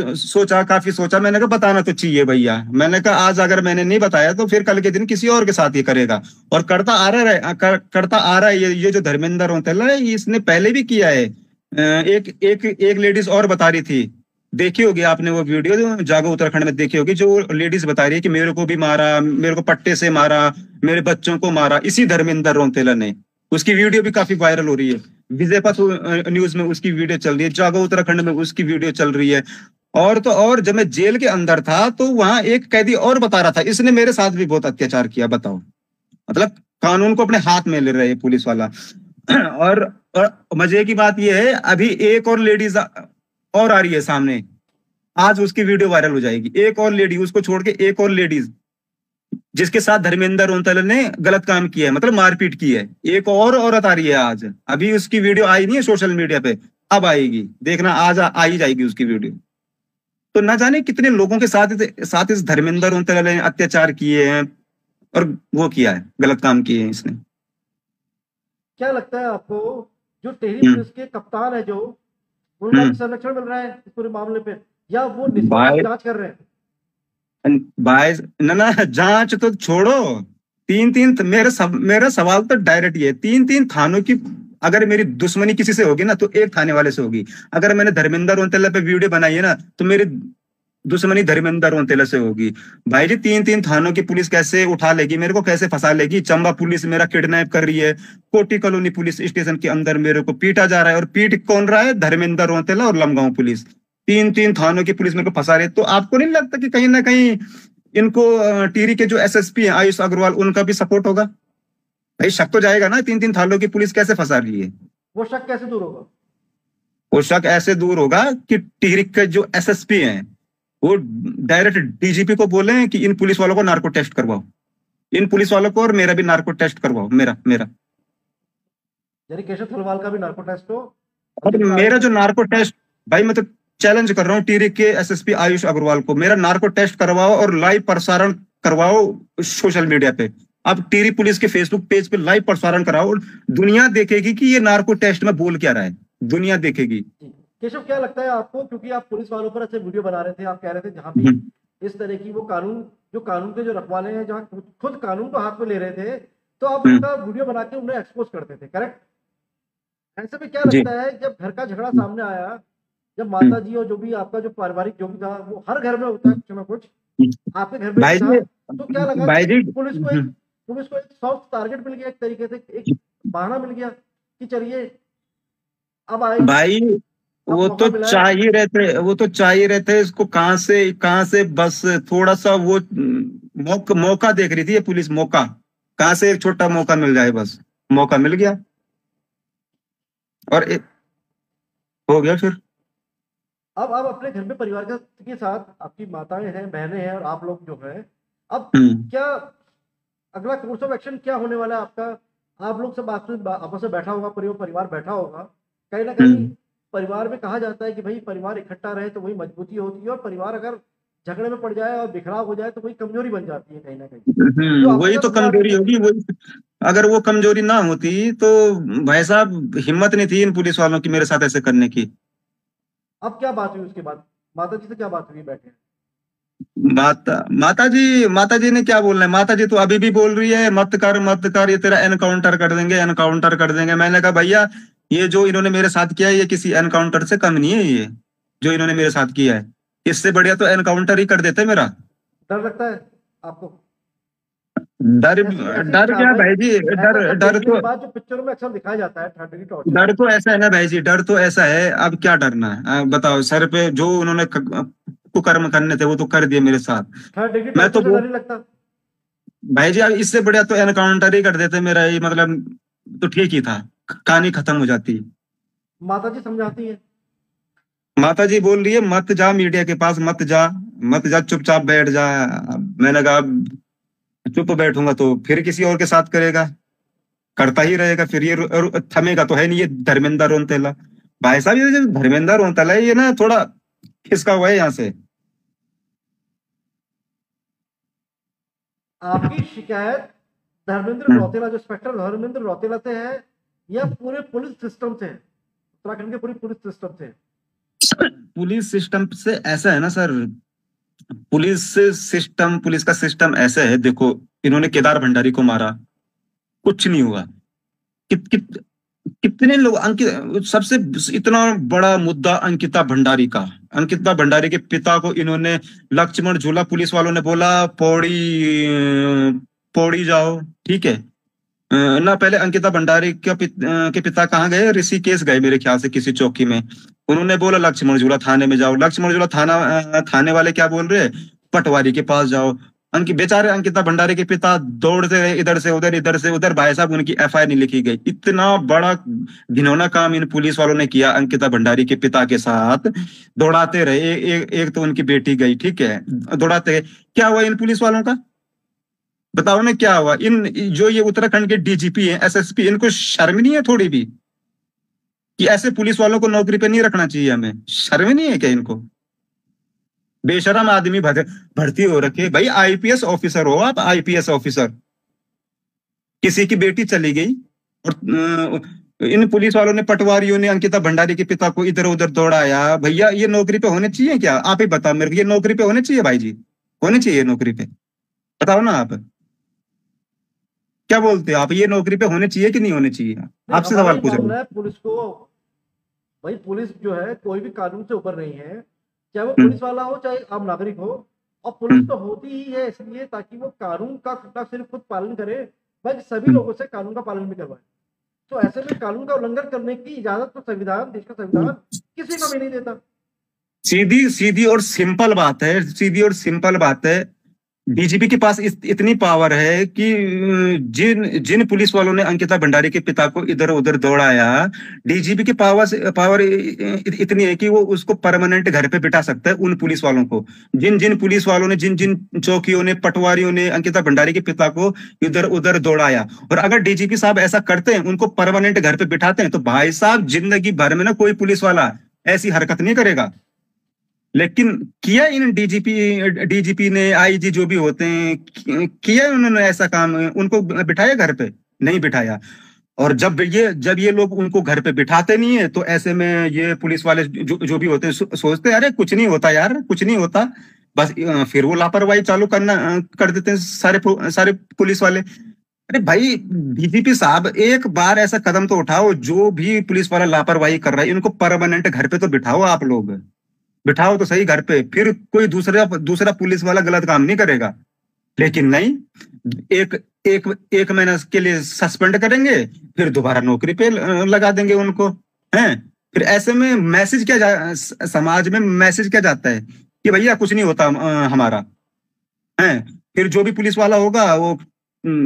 काफी सोचा, मैंने कहा बताना तो चाहिए भैया। मैंने कहा आज अगर मैंने नहीं बताया तो फिर कल के दिन किसी और के साथ ये करेगा, और करता आ रहा है। ये जो धर्मेंद्र रौतेला है, इसने पहले भी किया है। एक लेडीज और बता रही थी, देखी होगी आपने वो वीडियो, जागो उत्तराखंड में देखी होगी, जो लेडीज बता रही है कि मेरे को भी मारा, मेरे को पट्टे से मारा, मेरे बच्चों को मारा, इसी धर्मेंद्र रौतेला ने। उसकी वीडियो भी काफी वायरल हो रही है, विजय पथ न्यूज में उसकी वीडियो चल रही है, जागो उत्तराखंड में उसकी वीडियो चल रही है। और तो और जब मैं जेल के अंदर था तो वहां एक कैदी और बता रहा था इसने मेरे साथ भी बहुत अत्याचार किया, बताओ। मतलब कानून को अपने हाथ में ले रहे हैं पुलिस वाला। और, और मजे की बात यह है, अभी एक और लेडीज और आ रही है सामने, आज उसकी वीडियो वायरल हो जाएगी। एक और लेडी, उसको छोड़ के एक और लेडीज जिसके साथ धर्मेंद्र रोंतल ने गलत काम किया है, मतलब मारपीट की है, एक और औरत आ रही है आज। अभी उसकी वीडियो आई नहीं है सोशल मीडिया पे, अब आएगी, देखना आज आ ही जाएगी उसकी वीडियो। तो ना जाने कितने लोगों के साथ इस धर्मेंद्र रोंतल ने अत्याचार किए हैं और वो किया है, गलत काम किए हैं इसने। क्या लगता है आपको, जो टेहरी हम्म। पुलिस के कप्तान है जो, उनका भी संरक्षण मिल रहा है इस पूरे मामले पे, या वो निष्पक्ष भाई जांच कर रहे हैं? भाई ना जांच तो छोड़ो, मेरा सवाल तो डायरेक्ट ये है, 3-3 थानों की अगर मेरी दुश्मनी किसी से होगी ना तो एक थाने वाले से होगी। अगर मैंने धर्मेंद्र रोंतेला पे वीडियो बनाई है ना तो मेरी दुश्मनी धर्मेंद्र रोंतेला से होगी। भाई जी 3-3 थानों की पुलिस कैसे उठा लेगी मेरे को, कैसे फंसा लेगी? चंबा पुलिस मेरा किडनैप कर रही है, कोटी कॉलोनी पुलिस स्टेशन के अंदर मेरे को पीटा जा रहा है, और पीट कौन रहा है? धर्मेंद्र रोंतेला और लमगांव पुलिस। 3-3 थानों की पुलिस मेरे को फंसा रही है। तो आपको नहीं लगता कि कहीं ना कहीं इनको टिहरी के जो एसएसपी हैं आयुष अग्रवाल, उनका भी सपोर्ट होगा? भाई शक तो जाएगा ना, 3-3 थानों की पुलिस कैसे फंसा रही है? वो शक कैसे दूर होगा? वो शक ऐसे दूर होगा कि टिहरी के जो एसएसपी हैं वो डायरेक्ट डीजीपी को बोले कि इन पुलिस वालों को नार्को टेस्ट करवाओ, इन पुलिस वालों को और मेरा भी नार्को टेस्ट करवाओ, मेरा मेरा यानी केशव थलवाल का भी नार्को टेस्ट हो, और मेरा जो नार्को टेस्ट, भाई मैं तो चैलेंज कर रहा हूँ टिहरी के एसएसपी आयुष अग्रवाल को, मेरा नार्को टेस्ट करवाओ और लाइव प्रसारण करवाओ सोशल मीडिया पे। आप टिहरी पुलिस के फेसबुक पेज पे लाइव प्रसारण कराओ और दुनिया देखेगी कि ये नार्को टेस्ट में बोल क्या रहा है, दुनिया देखेगी। केशव क्या लगता है आपको, क्योंकि आप पुलिस वालों पर अच्छे वीडियो बना रहे थे, आप कह रहे थे जहां भी इस तरह की वो कानून के जो रखवाले हैं, जहां खुद कानून को हाथ में ले रहे थे, तो आप उनका वीडियो बना के उन्हें एक्सपोज करते थे, करेक्ट? ऐसे में क्या लगता है, जब घर का झगड़ा सामने आया, जब माता जी और जो भी आपका जो पारिवारिक जो भी था, वो हर घर में होता है कुछ ना कुछ, आपके घर में भी था, तो क्या लगा कि पुलिस को एक सॉफ्ट टारगेट मिल गया, एक तरीके से एक बहाना मिल गया कि चलिए अब आए भाई वो तो चाहिए रहते इसको, कहां से बस थोड़ा सा वो मौका देख रही थी ये पुलिस, मौका कहां से एक छोटा मौका मिल जाए, बस मौका मिल गया और हो गया फिर। अब अपने घर में परिवार के साथ आपकी माताएं हैं, बहनें हैं और आप लोग जो हैं, अब क्या अगला कोर्स ऑफ एक्शन क्या होने वाला है आपका? आप लोग सब आपस में बैठा होगा, परिवार बैठा होगा, कहीं ना कहीं परिवार में कहा जाता है कि भाई परिवार इकट्ठा रहे तो वही मजबूती होती है, और परिवार अगर झगड़े में पड़ जाए और बिखराव हो जाए तो वही कमजोरी बन जाती है कहीं ना कहीं। वही तो कमजोरी होगी, वही अगर वो कमजोरी ना होती तो भाई साहब हिम्मत नहीं थी इन पुलिस वालों की मेरे साथ ऐसे करने की। अब क्या बात हुई उसके बाद, माता जी से क्या बात हुई बैठे? माता जी ने क्या बोलना है? माता जी तो अभी भी बोल रही है मत कर, ये तेरा एनकाउंटर कर देंगे। मैंने कहा भैया ये जो इन्होंने मेरे साथ किया है ये किसी एनकाउंटर से कम नहीं है, ये जो इन्होंने मेरे साथ किया है इससे बढ़िया तो एनकाउंटर ही कर देते मेरा। डर लगता है आपको? डर क्या भाई जी, डर तो बात जो पिक्चरों में अक्सर दिखाया जाता है, थर्ड डिग्री टॉर्चर। डर तो ऐसा है ना भाई जी, डर तो ऐसा है, अब क्या डरना है? बताओ, सर पे जो उन्होंने कुकर्म करने थे वो तो कर दिए मेरे साथ। थर्ड डिग्री मैं तो डर नहीं लगता भाई जी, अब इससे बढ़िया तो एनकाउंटर ही कर देते मेरा, ये मतलब तो ठीक ही था, कहानी खत्म हो जाती। माता जी समझाती है? माता जी बोल रही है मत जा मीडिया के पास, मत जा चुपचाप बैठ जा। मैंने कहा चुप बैठूंगा तो फिर किसी और के साथ करेगा, करता ही रहेगा, फिर ये थमेगा तो है नहीं। ये धर्मेंद्र रोंतेला भाई साहब, ये जो धर्मेंद्र रोंतेला है ये ना थोड़ा खिसका हुआ है यहाँ से। आपकी शिकायत धर्मेंद्र रौतेला, जो इंस्पेक्टर धर्मेंद्र रौतेला से है या पूरे पुलिस सिस्टम से, उत्तराखंड के पूरी पुलिस सिस्टम से? पुलिस सिस्टम से ऐसा है ना सर, पुलिस का सिस्टम ऐसा है, देखो इन्होंने केदार भंडारी को मारा, कुछ नहीं हुआ। कितने लोग सबसे इतना बड़ा मुद्दा अंकिता भंडारी के पिता को इन्होंने लक्ष्मण झूला, पुलिस वालों ने बोला पौड़ी जाओ, ठीक है, ना पहले अंकिता भंडारी के पिता कहाँ गए, ऋषिकेश गए मेरे ख्याल से किसी चौकी में। उन्होंने बोला लक्ष्मण झूला थाने में जाओ, लक्ष्मण झूला थाने वाले क्या बोल रहे, पटवारी के पास जाओ। बेचारे अंकिता भंडारी के पिता दौड़ते रहे इधर से उधर इधर से उधर, भाई साहब उनकी एफआईआर नहीं लिखी गई। इतना बड़ा घिनौना काम इन पुलिस वालों ने किया अंकिता भंडारी के पिता के साथ। दौड़ाते रहे, एक तो उनकी बेटी गई, ठीक है, दौड़ाते गए। क्या हुआ इन पुलिस वालों का, बताओ ना क्या हुआ। इन जो ये उत्तराखंड के डीजीपी हैं, एसएसपी, इनको शर्म नहीं है थोड़ी भी कि ऐसे पुलिस वालों को नौकरी पे नहीं रखना चाहिए, हमें शर्म नहीं है क्या इनको। बेशरम आदमी भर्ती हो रखे। भाई आईपीएस ऑफिसर हो आप, आईपीएस ऑफिसर, किसी की बेटी चली गई और इन पुलिस वालों ने, पटवारियों ने अंकिता भंडारी के पिता को इधर उधर दौड़ाया। भैया ये नौकरी पे होने चाहिए क्या, आप ही बताओ मेरे को, ये नौकरी पे होने चाहिए भाई जी, होने चाहिए नौकरी पे, बताओ ना आप क्या बोलते हो, आप ये नौकरी पे होने चाहिए कि नहीं होने चाहिए, नहीं, आपसे हमारा सवाल ही पूछ रहा मानना हूँ। है पुलिस को। भाई पुलिस जो है कोई भी कानून से ऊपर नहीं है, चाहे वो हम्म, पुलिस वाला हो चाहे आम नागरिक हो। और पुलिस हम्म, तो होती ही है इसलिए ताकि वो कानून का न सिर्फ खुद पालन करे बल्कि सभी हम्म, लोगों से कानून का पालन भी करवाए। तो ऐसे में कानून का उल्लंघन करने की इजाजत तो संविधान, देश का संविधान किसी को भी नहीं देता। सीधी सीधी और सिंपल बात है, सीधी और सिंपल बात है। डीजीपी के पास इतनी पावर है कि जिन जिन पुलिस वालों ने अंकिता भंडारी के पिता को इधर उधर दौड़ाया, डीजीपी की पावर इतनी है कि वो उसको परमानेंट घर पे बिठा सकता है, उन पुलिस वालों को। जिन जिन पुलिस वालों ने, जिन जिन चौकियों ने, पटवारियों ने अंकिता भंडारी के पिता को इधर उधर दौड़ाया, और अगर डीजीपी साहब ऐसा करते हैं, उनको परमानेंट घर पे बिठाते हैं, तो भाई साहब जिंदगी भर में ना कोई पुलिस वाला ऐसी हरकत नहीं करेगा। लेकिन किया इन डीजीपी ने, आईजी जो भी होते हैं, किया उन्होंने ऐसा काम, उनको बिठाया घर पे, नहीं बिठाया। और जब ये लोग उनको घर पे बिठाते नहीं है, तो ऐसे में ये पुलिस वाले जो भी होते हैं सोचते हैं अरे कुछ नहीं होता यार, कुछ नहीं होता, बस फिर वो लापरवाही चालू कर देते हैं सारे सारे पुलिस वाले। अरे भाई डीजीपी साहब एक बार ऐसा कदम तो उठाओ, जो भी पुलिस वाला लापरवाही कर रहा है इनको परमानेंट घर पे तो बिठाओ, आप लोग बिठाओ तो सही घर पे, फिर कोई दूसरा दूसरा पुलिस वाला गलत काम नहीं करेगा। लेकिन नहीं, एक एक एक महीना के लिए सस्पेंड करेंगे, फिर दोबारा नौकरी पे लगा देंगे उनको, हैं। फिर ऐसे में मैसेज क्या समाज में मैसेज क्या जाता है कि भैया कुछ नहीं होता हमारा, हैं। फिर जो भी पुलिस वाला होगा वो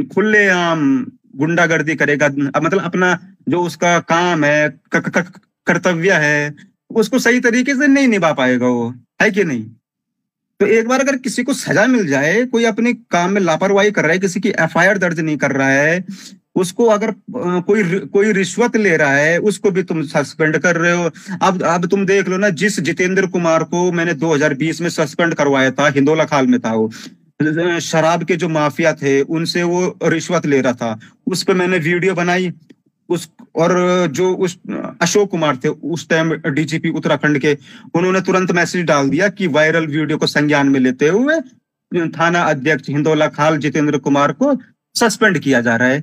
खुलेआम गुंडागर्दी करेगा, मतलब अपना जो उसका काम है, कर्तव्य है, उसको सही तरीके से नहीं निभा पाएगा वो, है कि नहीं। तो एक बार अगर किसी को सजा मिल जाए, कोई अपने काम में लापरवाही कर रहा है, किसी की एफआईआर दर्ज नहीं कर रहा है, उसको अगर कोई रिश्वत ले रहा है, उसको भी तुम सस्पेंड कर रहे हो। अब तुम देख लो ना, जिस जितेंद्र कुमार को मैंने 2020 में सस्पेंड करवाया था, हिंदोला खाल में था वो, शराब के जो माफिया थे उनसे वो रिश्वत ले रहा था, उस पर मैंने वीडियो बनाई। उस और जो उस अशोक कुमार थे उस टाइम डीजीपी उत्तराखंड के, उन्होंने तुरंत मैसेज डाल दिया कि वायरल वीडियो को संज्ञान में लेते हुए थाना अध्यक्ष हिंदोला खाल जितेंद्र कुमार को सस्पेंड किया जा रहा है।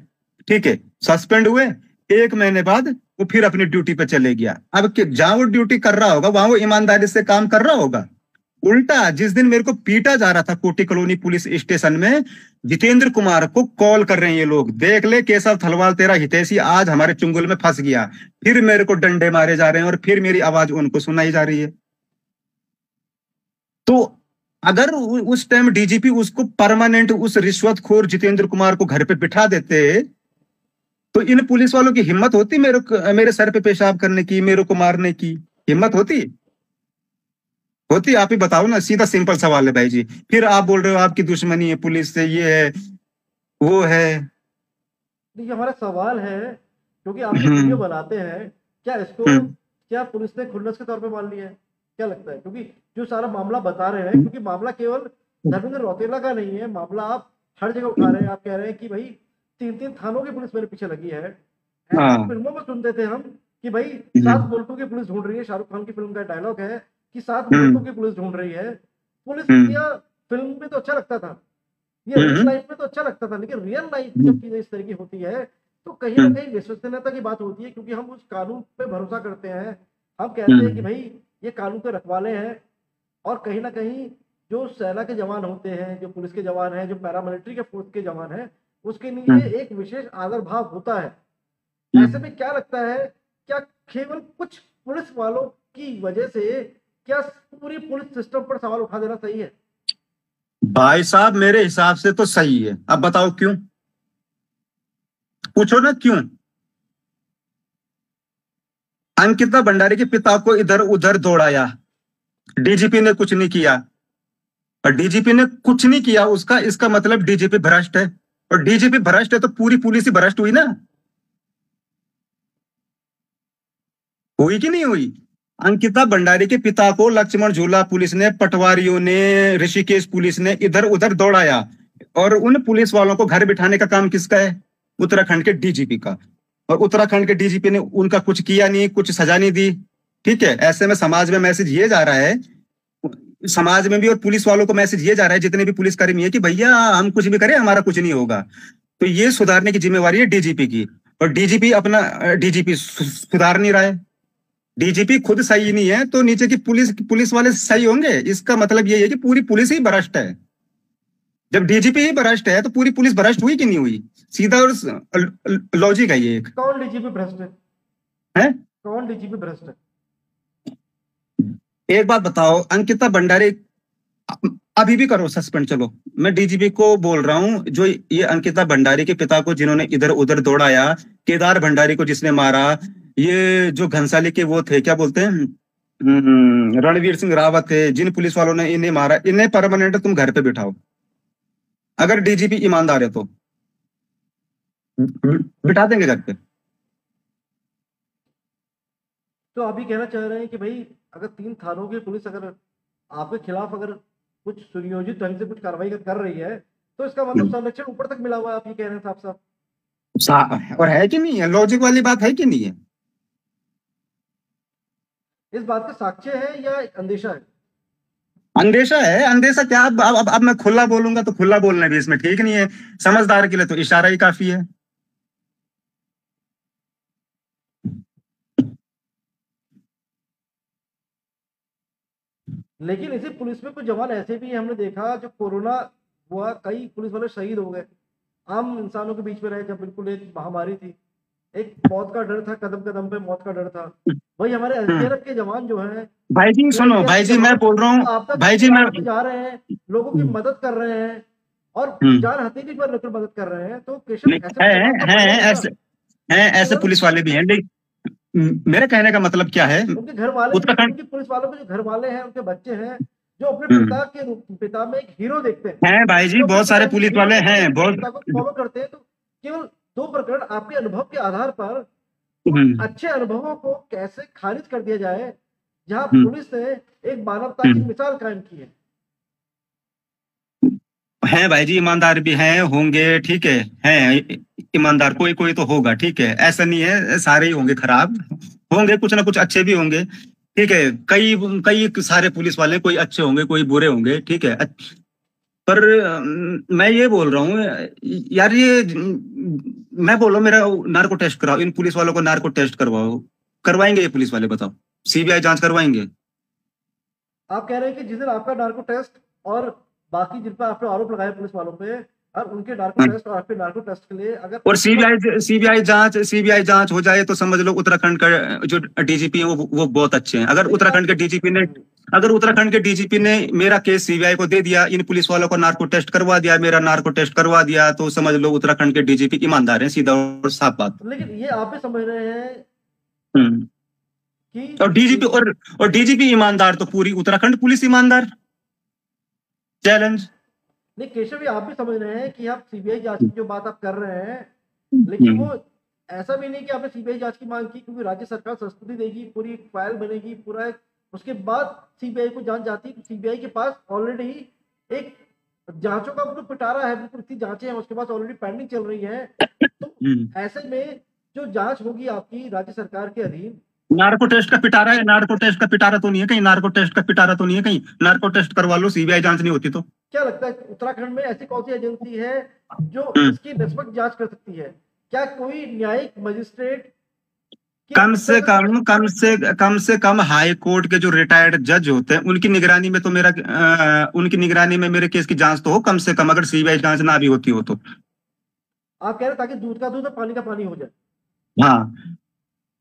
ठीक है, सस्पेंड हुए, एक महीने बाद वो फिर अपनी ड्यूटी पे चले गया। अब जहां वो ड्यूटी कर रहा होगा वहां वो ईमानदारी से काम कर रहा होगा। उल्टा जिस दिन मेरे को पीटा जा रहा था कोटी कॉलोनी पुलिस स्टेशन में, जितेंद्र कुमार को कॉल कर रहे हैं ये लोग, देख ले केशव थलवाल तेरा हितैषी आज हमारे चुंगल में फंस गया, फिर मेरे को डंडे मारे जा रहे हैं और फिर मेरी आवाज उनको सुनाई जा रही है। तो अगर उस टाइम डीजीपी उसको परमानेंट, उस रिश्वतखोर जितेंद्र कुमार को घर पे बिठा देते, तो इन पुलिस वालों की हिम्मत होती मेरे सर पे पेशाब करने की, मेरे को मारने की हिम्मत होती? होती? आप ही बताओ ना, सीधा सिंपल सवाल है भाई जी। फिर आप बोल रहे हो आपकी दुश्मनी है पुलिस से, ये है वो है। देखिए हमारा सवाल है, क्योंकि आप जो वीडियो हम्म, बनाते हैं, क्या इसको हम्म, क्या पुलिस ने खुन्नस के तौर पे मान लिया है? क्या लगता है? क्योंकि जो सारा मामला बता रहे हैं, क्योंकि मामला केवल धर्मेंद्र रौतेला का नहीं है, मामला आप हर जगह उठा रहे हैं। आप कह रहे हैं कि भाई 3-3 थानों की पुलिस मेरे पीछे लगी है। ऐसे हाँ, फिल्मों में सुनते थे हम कि भाई 7 हम्म, मुल्कों की पुलिस ढूंढ रही है, शाहरुख खान की फिल्म का डायलॉग है कि 7 मुल्कों हम्म, की पुलिस ढूंढ रही है। पुलिस हम्म, या फिल्म में तो अच्छा लगता था, ये रियल हम्म, लाइफ में तो अच्छा लगता था, लेकिन रियल लाइफ में जब हम्म, चीजें इस तरह की होती है तो कहीं ना हम्म, कहीं विश्वसनीयता की बात होती है, क्योंकि हम उस कानून पे भरोसा करते हैं। हम कहते हैं कि भाई ये कानून के रखवाले हैं, और कहीं ना कहीं जो सेना के जवान होते हैं, जो पुलिस के जवान हैं, जो पैरामिलिट्री के फोर्स के जवान हैं, उसके नीचे एक विशेष आदर भाव होता है। ऐसे में क्या लगता है, क्या केवल कुछ पुलिस वालों की वजह से क्या पूरी पुलिस सिस्टम पर सवाल उठा देना सही है? भाई साहब मेरे हिसाब से तो सही है। अब बताओ क्यों, पूछो ना क्यों। अंकिता भंडारी के पिता को इधर उधर दौड़ाया, डीजीपी ने कुछ नहीं किया, और डीजीपी ने कुछ नहीं किया उसका इसका मतलब डीजीपी भ्रष्ट है, और डीजीपी भ्रष्ट है तो पूरी पुलिस ही भ्रष्ट हुई ना, हुई कि नहीं हुई। अंकिता भंडारी के पिता को लक्ष्मण झूला पुलिस ने, पटवारियों ने, ऋषिकेश पुलिस ने इधर उधर दौड़ाया, और उन पुलिस वालों को घर बिठाने का काम किसका है? उत्तराखंड के डीजीपी का। और उत्तराखंड के डीजीपी ने उनका कुछ किया नहीं, कुछ सजा नहीं दी। ठीक है, ऐसे में समाज में मैसेज ये जा रहा है, समाज में भी और पुलिस वालों को मैसेज ये जा रहा है, जितने भी पुलिसकर्मी है, कि भैया हम कुछ भी करें हमारा कुछ नहीं होगा। तो ये सुधारने की जिम्मेवारी है डीजीपी की, और डीजीपी सुधार नहीं रहा है। डीजीपी खुद सही नहीं है तो नीचे की पुलिस वाले सही होंगे? इसका मतलब ये है कि पूरी पुलिस ही भ्रष्ट है। जब डीजीपी ही भ्रष्ट है तो पूरी पुलिस भ्रष्ट हुई कि नहीं हुई? सीधा और लॉजिक है ये एक। कौन डीजीपी भ्रष्ट है? है कौन डीजीपी भ्रष्ट है? एक बात बताओ, अंकिता भंडारी अभी भी करो सस्पेंड, चलो मैं डीजीपी को बोल रहा हूं, जो ये अंकिता भंडारी के पिता को जिन्होंने इधर उधर दौड़ाया, केदार भंडारी को जिसने मारा, ये जो घनसाली के वो थे, क्या बोलते हैं, रणवीर सिंह रावत थे, जिन पुलिस वालों ने इन्हें मारा, इन्हें परमानेंट तुम घर पे बिठाओ, अगर डीजीपी ईमानदार है तो बिठा देंगे घर पे। तो आप ही कहना चाह रहे हैं कि भाई अगर 3 थानों की पुलिस अगर आपके खिलाफ अगर कुछ सुनियोजित ढंग से कुछ कार्रवाई कर रही है तो इसका मतलब संरक्षण ऊपर तक मिला हुआ है, आप ये कह रहे हैं साफ साफ। और है कि नहीं है, लॉजिक वाली बात है कि नहीं है? इस बात का साक्ष्य है या एक अंदेशा है? अंदेशा है। अंदेशा क्या, अब मैं खुला बोलूंगा तो खुला बोलना भी इसमें ठीक नहीं है, समझदार के लिए तो इशारा ही काफी है। लेकिन इसी पुलिस में कुछ जवान ऐसे भी हमने देखा जो कोरोना हुआ, कई पुलिस वाले शहीद हो गए, आम इंसानों के बीच में रहे जब बिल्कुल एक महामारी थी, एक मौत का डर था, कदम कदम पे मौत का डर था। वही हमारे एसडीआरएफ के जवान जो हैं, भाई जी सुनो, भाई जी मैं बोल रहा हूँ, भाई जी मैं जा रहे हैं, लोगों की मदद कर रहे हैं और जान हथेली पर रखकर मदद कर रहे हैं। तो केशव ऐसे पुलिस वाले भी हैं, लेकिन मेरे कहने का मतलब क्या है, उनके घर वाले, उनके पुलिस वालों के जो घर वाले हैं, उनके बच्चे हैं, जो अपने पिता में एक हीरो देखते हैं भाई जी, बहुत सारे पुलिस वाले हैं, बहुत फॉलो करते हैं। तो केवल 2 प्रकरण आपके अनुभव के आधार पर अच्छे अनुभवों को कैसे खारिज कर दिया जाए, जहां पुलिस ने एक मानवता की मिसाल कायम की है भाई जी, ईमानदार भी हैं, होंगे, ठीक है ईमानदार कोई कोई तो होगा, ठीक है, ऐसा नहीं है सारे ही होंगे खराब, होंगे कुछ ना कुछ अच्छे भी होंगे, ठीक है, कई कई सारे पुलिस वाले कोई अच्छे होंगे कोई बुरे होंगे, ठीक है। पर मैं ये बोल रहा हूँ यार, ये मैं बोल रहा हूँ मेरा नार्को टेस्ट कराओ, इन पुलिस वालों को नार्को टेस्ट करवाओ, करवाएंगे ये पुलिस वाले? बताओ, सीबीआई जांच करवाएंगे? आप कह रहे हैं कि जिस दिन आपका नार्को टेस्ट और बाकी जिन पर आपने आरोप लगाए पुलिस वालों पे, और उनके नार्को टेस्ट और आपके नार्को टेस्ट के लिए अगर और सीबीआई जांच हो जाए तो समझ लो उत्तराखंड का जो डीजीपी है वो बहुत अच्छे हैं। अगर उत्तराखंड के डीजीपी ने मेरा केस सीबीआई को दे दिया, इन पुलिस वालों को नार्को टेस्ट करवा दिया, मेरा नार्को टेस्ट करवा दिया, तो समझ लो उत्तराखंड के डीजीपी ईमानदार हैं, सीधा और साफ बात। लेकिन ये आप भी समझ रहे हैं कि और डीजीपी ईमानदार तो पूरी उत्तराखंड पुलिस ईमानदार। चैलेंज नहीं केशव, आप भी समझ रहे हैं कि आप सीबीआई जांच की जो बात आप कर रहे हैं, लेकिन वो ऐसा भी नहीं कि आपने सीबीआई जांच की मांग की, क्योंकि राज्य सरकार संस्तुति देगी, पूरी फाइल बनेगी, पूरा उसके बाद सीबीआई को जांच जाती है। सीबीआई के पास ऑलरेडी एक जांचों का पूरा पिटारा है, बिल्कुल इतनी जांचें हैं उसके पास ऑलरेडी पेंडिंग चल रही है। तो ऐसे में जो जांच होगी आपकी राज्य सरकार के अधीन, नार्को टेस्ट का पिटारा है, नार्को टेस्ट का पिटारा तो नहीं है कहीं, नार्को टेस्ट का पिटारा तो नहीं है कहीं, नार्को टेस्ट करवा लो, सीबीआई जांच नहीं होती तो। क्या लगता है उत्तराखंड में ऐसी कौन सी एजेंसी है जो इसकी निष्पक्ष जांच कर सकती है? क्या कोई न्यायिक मजिस्ट्रेट, कम से कम हाई कोर्ट के जो रिटायर्ड जज होते हैं उनकी निगरानी में तो उनकी निगरानी में मेरे केस की जांच तो हो कम से कम, अगर सीबीआई जांच ना भी होती हो तो। आप कह रहे हैं ताकि दूध का दूध और पानी का पानी हो जाए। हाँ।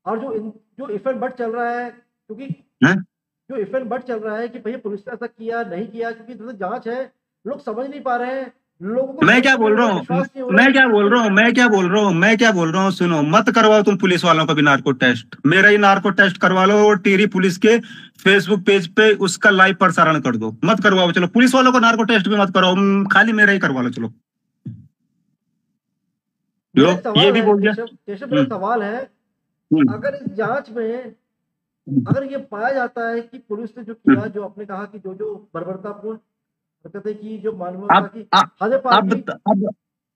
और जो इफ एंड बट चल रहा है, क्योंकि हैं? जो इफ एंड बट चल रहा है कि भैया पुलिस ने ऐसा किया नहीं किया, क्योंकि जैसे जांच है, लोग समझ नहीं पा रहे हैं, लोगों को मैं सही क्या बोल रहा में हूँ, विश्वास नहीं हो रहा मैं है। क्या बोल रहा हूँ, मैं क्या बोल रहा हूँ, सुनो, मत करवाओ तुम पुलिस वालों का भी नार्को टेस्ट, मेरा ही नार्को टेस्ट करवा लो और टिहरी पुलिस के फेसबुक पेज पे उसका लाइव प्रसारण कर दो। मत करवाओ, चलो पुलिस वालों को नार्को टेस्ट भी मत कराओ, खाली मेरा ही करवा लो, चलो। मेरा लो, एक ये सवाल भी है बोल दिया। केशव, मेरा हम्म, सवाल है, अगर इस जांच में हम्म। अगर ये पाया जाता है कि पुलिस ने जो किया, जो आपने कहा कि जो बर्बरतापूर्ण हरकतें की, जो मानवता अब की अब हदें पार अब की। अब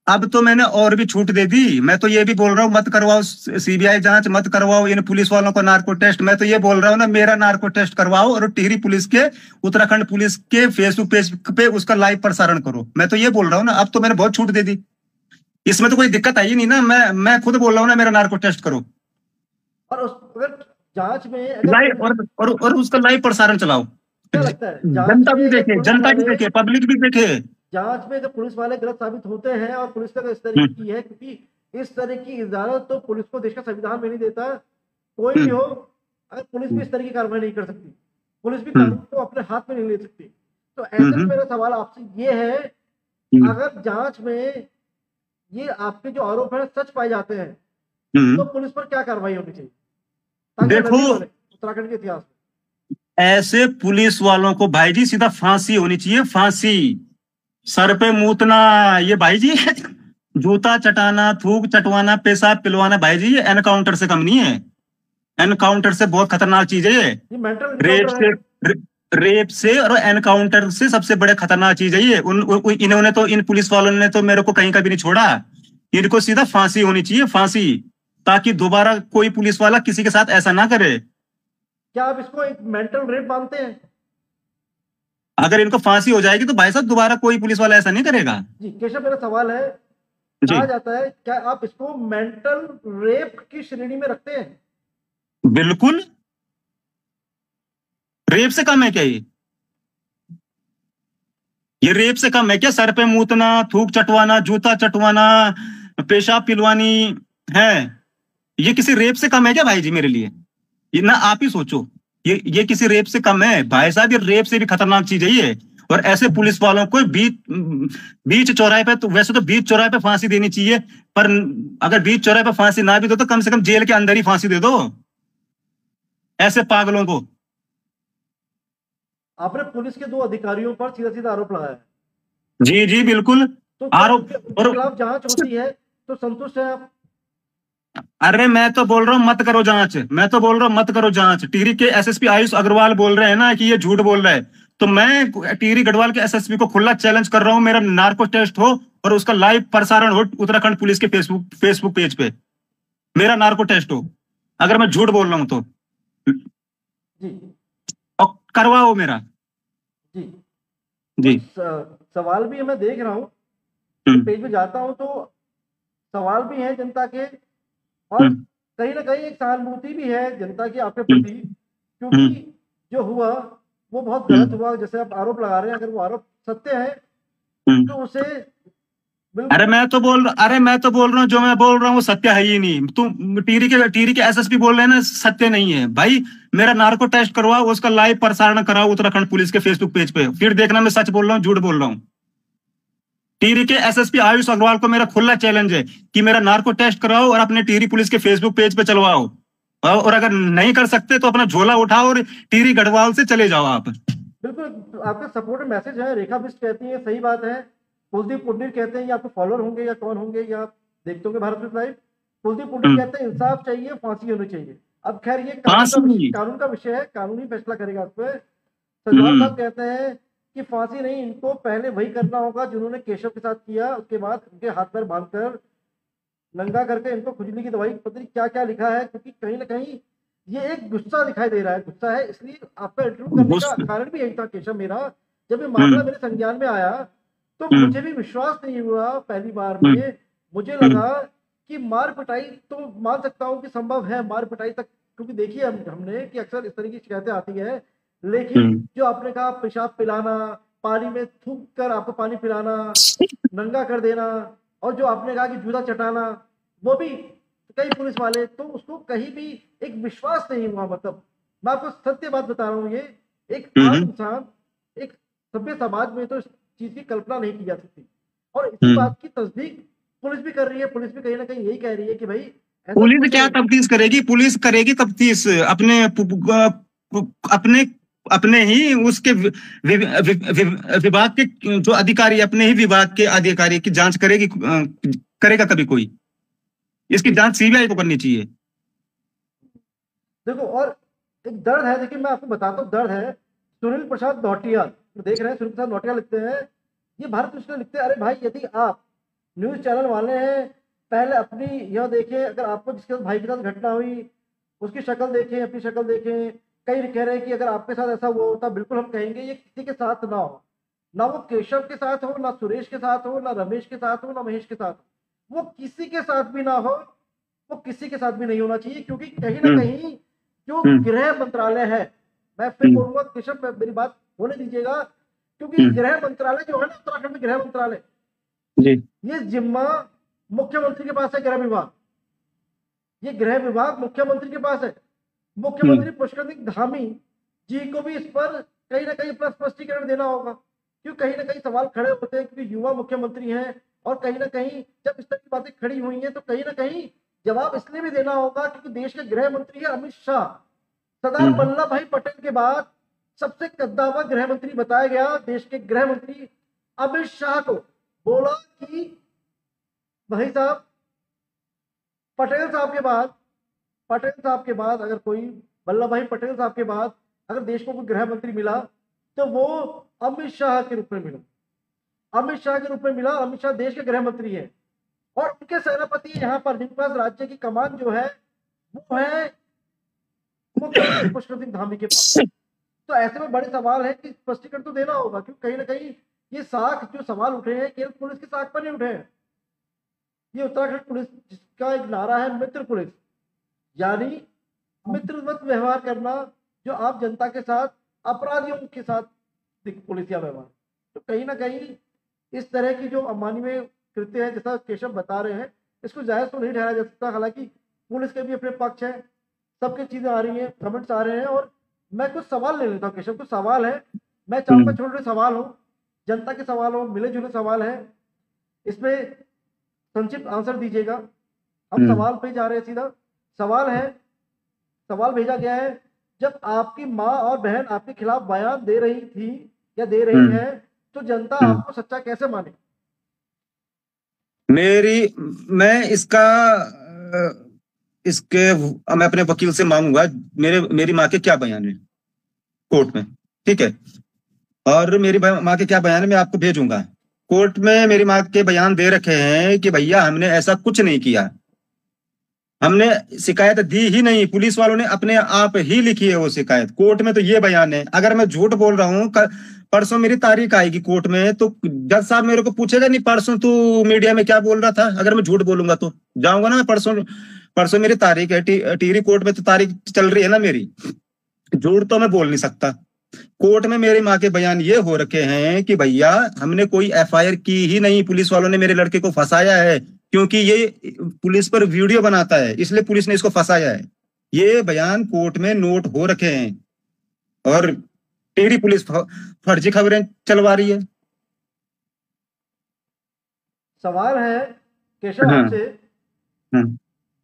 अब तो मैंने और भी छूट दे दी। मैं तो ये भी बोल रहा हूँ मत करवाओ सीबीआई जांच, मत करवाओ इन पुलिस वालों का नार्को टेस्ट। मैं तो ये बोल रहा हूँ ना, मेरा नार्को टेस्ट करवाओ और टिहरी पुलिस के, उत्तराखंड पुलिस के फेसबुक पेज पे उसका लाइव प्रसारण करो। मैं तो ये बोल रहा हूँ ना, अब तो मैंने बहुत छूट दे दी, इसमें तो कोई दिक्कत आई नहीं ना। मैं खुद बोल रहा हूँ ना, मेरा नार्को टेस्ट करो और उस अगर जांच में अगर लाइव, और उसका लाइव प्रसारण चलाओ, क्या लगता है जांच जनता में भी अगर देखे, पुलिस जनता भी वाले देखे, पब्लिक भी देखे। जांच में अगर पुलिस वाले गलत साबित होते हैं और पुलिस ने अगर इस तरह की हम्म, की है, क्योंकि इस तरह की इजाजत तो पुलिस को देश का संविधान में नहीं देता, कोई भी हम्म, हो, अगर पुलिस भी इस तरह की कार्रवाई नहीं कर सकती, पुलिस भी हम्म, कानून को अपने हाथ में नहीं ले सकती। तो हम्म, ऐसे में मेरा सवाल आपसे ये है, हम्म, अगर जांच में ये आपके जो आरोप है सच पाए जाते हैं, तो हम्म। पुलिस पर क्या कार्रवाई होनी चाहिए ताकि देखो, नजीर बने उत्तराखंड के इतिहास ऐसे पुलिस वालों को भाई जी सीधा फांसी होनी चाहिए, फांसी। सर पे मूतना, ये भाई जी जूता चटाना, थूक चटवाना, पेशाब पिलवाना, भाई जी ये एनकाउंटर से कम नहीं है। एनकाउंटर से बहुत खतरनाक चीज है ये। ये मेंटल रेप इनकाउंटर है। से रे, रेप से और एनकाउंटर से सबसे बड़े खतरनाक चीज है ये। इन्होंने तो, इन पुलिस वालों ने तो मेरे को कहीं का भी नहीं छोड़ा। इनको सीधा फांसी होनी चाहिए, फांसी, ताकि दोबारा कोई पुलिस वाला किसी के साथ ऐसा ना करे। क्या आप इसको एक मेंटल रेप मानते हैं? अगर इनको फांसी हो जाएगी तो भाई साहब दोबारा कोई पुलिस वाला ऐसा नहीं करेगा। जी केशव, मेरा सवाल है, जी, कहा जाता है क्या आप इसको मेंटल रेप की श्रेणी में रखते हैं? बिल्कुल। रेप से कम है क्या ये रेप से कम है क्या? सर पे मूतना, थूक चटवाना, जूता चटवाना, पेशाब पिलवानी है, ये किसी रेप से कम है क्या भाई जी मेरे लिए? ये ना आप ही सोचो, ये किसी रेप से कम है भाई साहब? ये रेप से भी खतरनाक चीज है ये। और ऐसे पुलिस वालों को बीच बीच चौराहे पे, तो वैसे तो बीच चौराहे पे फांसी देनी चाहिए, पर अगर बीच चौराहे पे फांसी ना भी दो तो कम से कम जेल के अंदर ही फांसी दे दो ऐसे पागलों को। आपने पुलिस के 2 अधिकारियों पर सीधा सीधा आरोप लगाया है, जी जी बिल्कुल। तो क्या आरोप उनके और खिलाफ जांच होती है तो संतुष्ट है आप? अरे मैं तो बोल रहा हूँ मत करो जांच, मैं तो बोल रहा हूँ मत करो जांच। टिहरी के एसएसपी आयुष अग्रवाल बोल रहे हैं ना कि ये झूठ बोल रहा है, तो मैं टिहरी गढ़वाल के एसएसपी को खुला चैलेंज कर रहा हूँ, मेरा नार्को टेस्ट हो और उसका लाइव प्रसारण हो उत्तराखंड पुलिस के फेसबुक पेज पे, मेरा नार्को टेस्ट हो, अगर मैं झूठ बोल रहा हूँ तो। जी और करवाओ मेरा। जी। जी। सवाल भी मैं देख रहा हूँ, हम्म, पेज पे जाता हूँ तो सवाल भी है जनता के, और हम्म, कहीं ना कहीं एक सहानुभूति भी है जनता की आपके हम्म, प्रति, क्योंकि हम्म, जो हुआ वो बहुत गलत हम्म, हुआ। जैसे आप आरोप लगा रहे हैं, अगर वो आरोप सत्य है हम्म। तो उसे अरे बिल्कुल। मैं तो बोल रहा हूँ, जो मैं बोल रहा हूँ वो सत्य है ही नहीं। तुम टिहरी के एसएसपी बोल रहे हैं ना सत्य नहीं है भाई। मेरा नार्को टेस्ट करवाओ, उसका लाइव प्रसारण कराओ उत्तराखंड पुलिस के फेसबुक पेज पे, फिर देखना मैं सच बोल रहा हूँ झूठ बोल रहा हूँ। टिहरी के एसएसपी आयुष अग्रवाल को मेरा खुला चैलेंज है कि मेरा नार्को टेस्ट कराओ और अपने टिहरी पुलिस के फेसबुक पेज पे चलवाओ, और अगर नहीं कर सकते तो अपना झोला उठाओ और टिहरी गढ़वाल से चले जाओ आप। बिल्कुल आपके सपोर्ट में मैसेज है। रेखा बिस्ट कहती है सही बात है, कुलदीप पुंडीर कहते हैं ये आपके फॉलोअर होंगे या कौन होंगे, या आप देखते होंगे भारत न्यूज लाइव। कुलदीप पुंडीर कहते हैं इंसाफ चाहिए, फांसी होनी चाहिए। अब खैर ये फांसी। कानून का विषय है, कानूनी फैसला करेगा उस पर। सजवाल हम्म, साहब कहते हैं कि फांसी नहीं, इनको पहले वही करना होगा जिन्होंने केशव के साथ किया, उसके बाद उनके हाथ पैर बांधकर नंगा करके इनको खुजली की दवाई, पता नहीं क्या क्या लिखा है, क्योंकि कहीं ना कहीं ये एक गुस्सा दिखाई दे रहा है, गुस्सा है। इसलिए आपका इंटरव्यू करने का कारण भी यही था केशव मेरा। जब ये मामला हम्म, मेरे संज्ञान में आया तो हम्म, मुझे भी विश्वास नहीं हुआ पहली बार हम्म, में। मुझे हम्म, लगा कि मार पिटाई तो मान सकता हूँ कि संभव है, मार पिटाई तक, क्योंकि देखिए हमने कि अक्सर इस तरह की शिकायतें आती है, लेकिन हम्म। जो आपने कहा पेशाब पिलाना, पानी में थूक कर आपको पानी पिलाना, नंगा कर देना, और जो आपने कहा कि जूता चटाना, वो भी कई पुलिस वाले, तो उसको कहीं भी एक विश्वास नहीं हुआ। मतलब मैं आपको सत्य बात बता रहा हूँ, ये एक आम इंसान, एक सभ्य समाज में तो इस चीज की कल्पना नहीं की जा सकती। और इसी बात की तस्दीक पुलिस भी कर रही है। पुलिस भी कहीं ना कहीं यही कह रही है कि भाई ऐसा पुलिस कुछ क्या नहीं। तफ्तीश करेगी? पुलिस करेगी तफ्तीश अपने अपने ही उसके विभाग के जो अधिकारी, अपने ही विभाग के अधिकारी की जांच करेगी? करेगा कभी कोई? इसकी जांच सीबीआई को करनी चाहिए। देखो, और एक दर्द है, देखिए मैं आपको बताता हूँ, दर्द है। सुनील प्रसाद नौटियाल, तो देख रहे हैं, सुनील प्रसाद नौटियाल लिखते हैं, ये भारत न्यूज में लिखते हैं, अरे भाई यदि आप न्यूज चैनल वाले हैं, पहले अपनी यह देखें, अगर आपको जिसके साथ भाई के साथ घटना हुई उसकी शक्ल देखें, अपनी शक्ल देखें। कई कह रहे हैं कि अगर आपके साथ ऐसा हुआ होता, बिल्कुल हम कहेंगे ये किसी के साथ ना हो, ना वो केशव के साथ हो, ना सुरेश के साथ हो, ना रमेश के साथ हो, ना महेश के साथ हो, वो किसी के साथ भी ना हो, वो किसी के साथ भी नहीं होना चाहिए। क्योंकि कहीं ना कहीं जो गृह मंत्रालय है, मैं फिर बोलूंगा केशव, मेरी बात होने दीजिएगा, क्योंकि गृह मंत्रालय जो है ना, उत्तराखंड में गृह मंत्रालय, ये जिम्मा मुख्यमंत्री के पास है। गृह विभाग, ये गृह विभाग मुख्यमंत्री के पास है। मुख्यमंत्री पुष्कर सिंह धामी जी को भी इस पर कहीं ना कहीं अपना स्पष्टीकरण देना होगा, क्योंकि कहीं ना कहीं सवाल खड़े होते हैं, क्योंकि युवा मुख्यमंत्री हैं, और कहीं ना कहीं जब इस तरह की बातें खड़ी हुई हैं तो कहीं ना कहीं जवाब इसलिए भी देना होगा क्योंकि देश के गृह मंत्री है अमित शाह। सरदार वल्लभ भाई पटेल के बाद सबसे कद्दावर गृह मंत्री बताया गया देश के गृह मंत्री अमित शाह को। बोला कि भाई साहब, पटेल साहब के बाद अगर कोई, वल्लभ भाई पटेल साहब के बाद अगर देश को कोई गृह मंत्री मिला तो वो अमित शाह के रूप में मिला। अमित शाह के रूप में मिला। अमित शाह देश के गृह मंत्री है, और उनके सेनापति यहाँ पर, जिनके पास राज्य की कमान जो है वो है मुख्यमंत्री पुष्कर सिंह धामी के पास। तो ऐसे में बड़े सवाल है कि स्पष्टीकरण तो देना होगा, क्योंकि कहीं ना कहीं ये साख जो सवाल उठे हैं केवल पुलिस की साख पर नहीं उठे हैं। ये उत्तराखंड पुलिस जिसका एक नारा है मित्र पुलिस, यानी मित्रवत व्यवहार करना, जो आप जनता के साथ, अपराधियों के साथ पुलिसिया व्यवहार, तो कहीं ना कहीं इस तरह की जो अमानवीय कृत्य है, जैसा केशव बता रहे हैं, इसको जायज तो नहीं ठहराया जा सकता। हालांकि पुलिस के भी अपने पक्ष है, सबकी चीजें आ रही हैं, कमेंट्स आ रहे हैं, और मैं कुछ सवाल ले लेता हूँ केशव। कुछ सवाल है, मैं चाहूंगा छोटे छोटे सवाल हो, जनता के सवाल हो, मिले जुले सवाल है, इसमें संक्षिप्त आंसर दीजिएगा। हम सवाल पे जा रहे हैं सीधा। सवाल है, सवाल भेजा गया है, जब आपकी माँ और बहन आपके खिलाफ बयान दे रही थी या दे रही है, तो जनता आपको सच्चा कैसे माने? मैं मैं अपने वकील से मांगूंगा मेरी माँ के क्या बयान है कोर्ट में, ठीक है, और मेरी माँ के क्या बयान है मैं आपको भेजूंगा। कोर्ट में मेरी माँ के बयान दे रखे हैं कि भैया हमने ऐसा कुछ नहीं किया, हमने शिकायत दी ही नहीं, पुलिस वालों ने अपने आप ही लिखी है वो शिकायत। कोर्ट में तो ये बयान है। अगर मैं झूठ बोल रहा हूँ, परसों मेरी तारीख आएगी कोर्ट में, तो जज साहब मेरे को पूछेगा नहीं परसों तू मीडिया में क्या बोल रहा था। अगर मैं झूठ बोलूंगा तो जाऊंगा ना मैं। परसों मेरी तारीख है, टीरी कोर्ट में तो तारीख चल रही है ना मेरी। झूठ तो मैं बोल नहीं सकता। कोर्ट में मेरी माँ के बयान ये हो रखे हैं कि भैया हमने कोई एफआईआर की ही नहीं, पुलिस वालों ने मेरे लड़के को फंसाया है, क्योंकि ये पुलिस पर वीडियो बनाता है, इसलिए पुलिस ने इसको फंसाया है। ये बयान कोर्ट में नोट हो रखे हैं, और टेरी पुलिस फर्जी खबरें चलवा रही है। सवाल है केशव आपसे,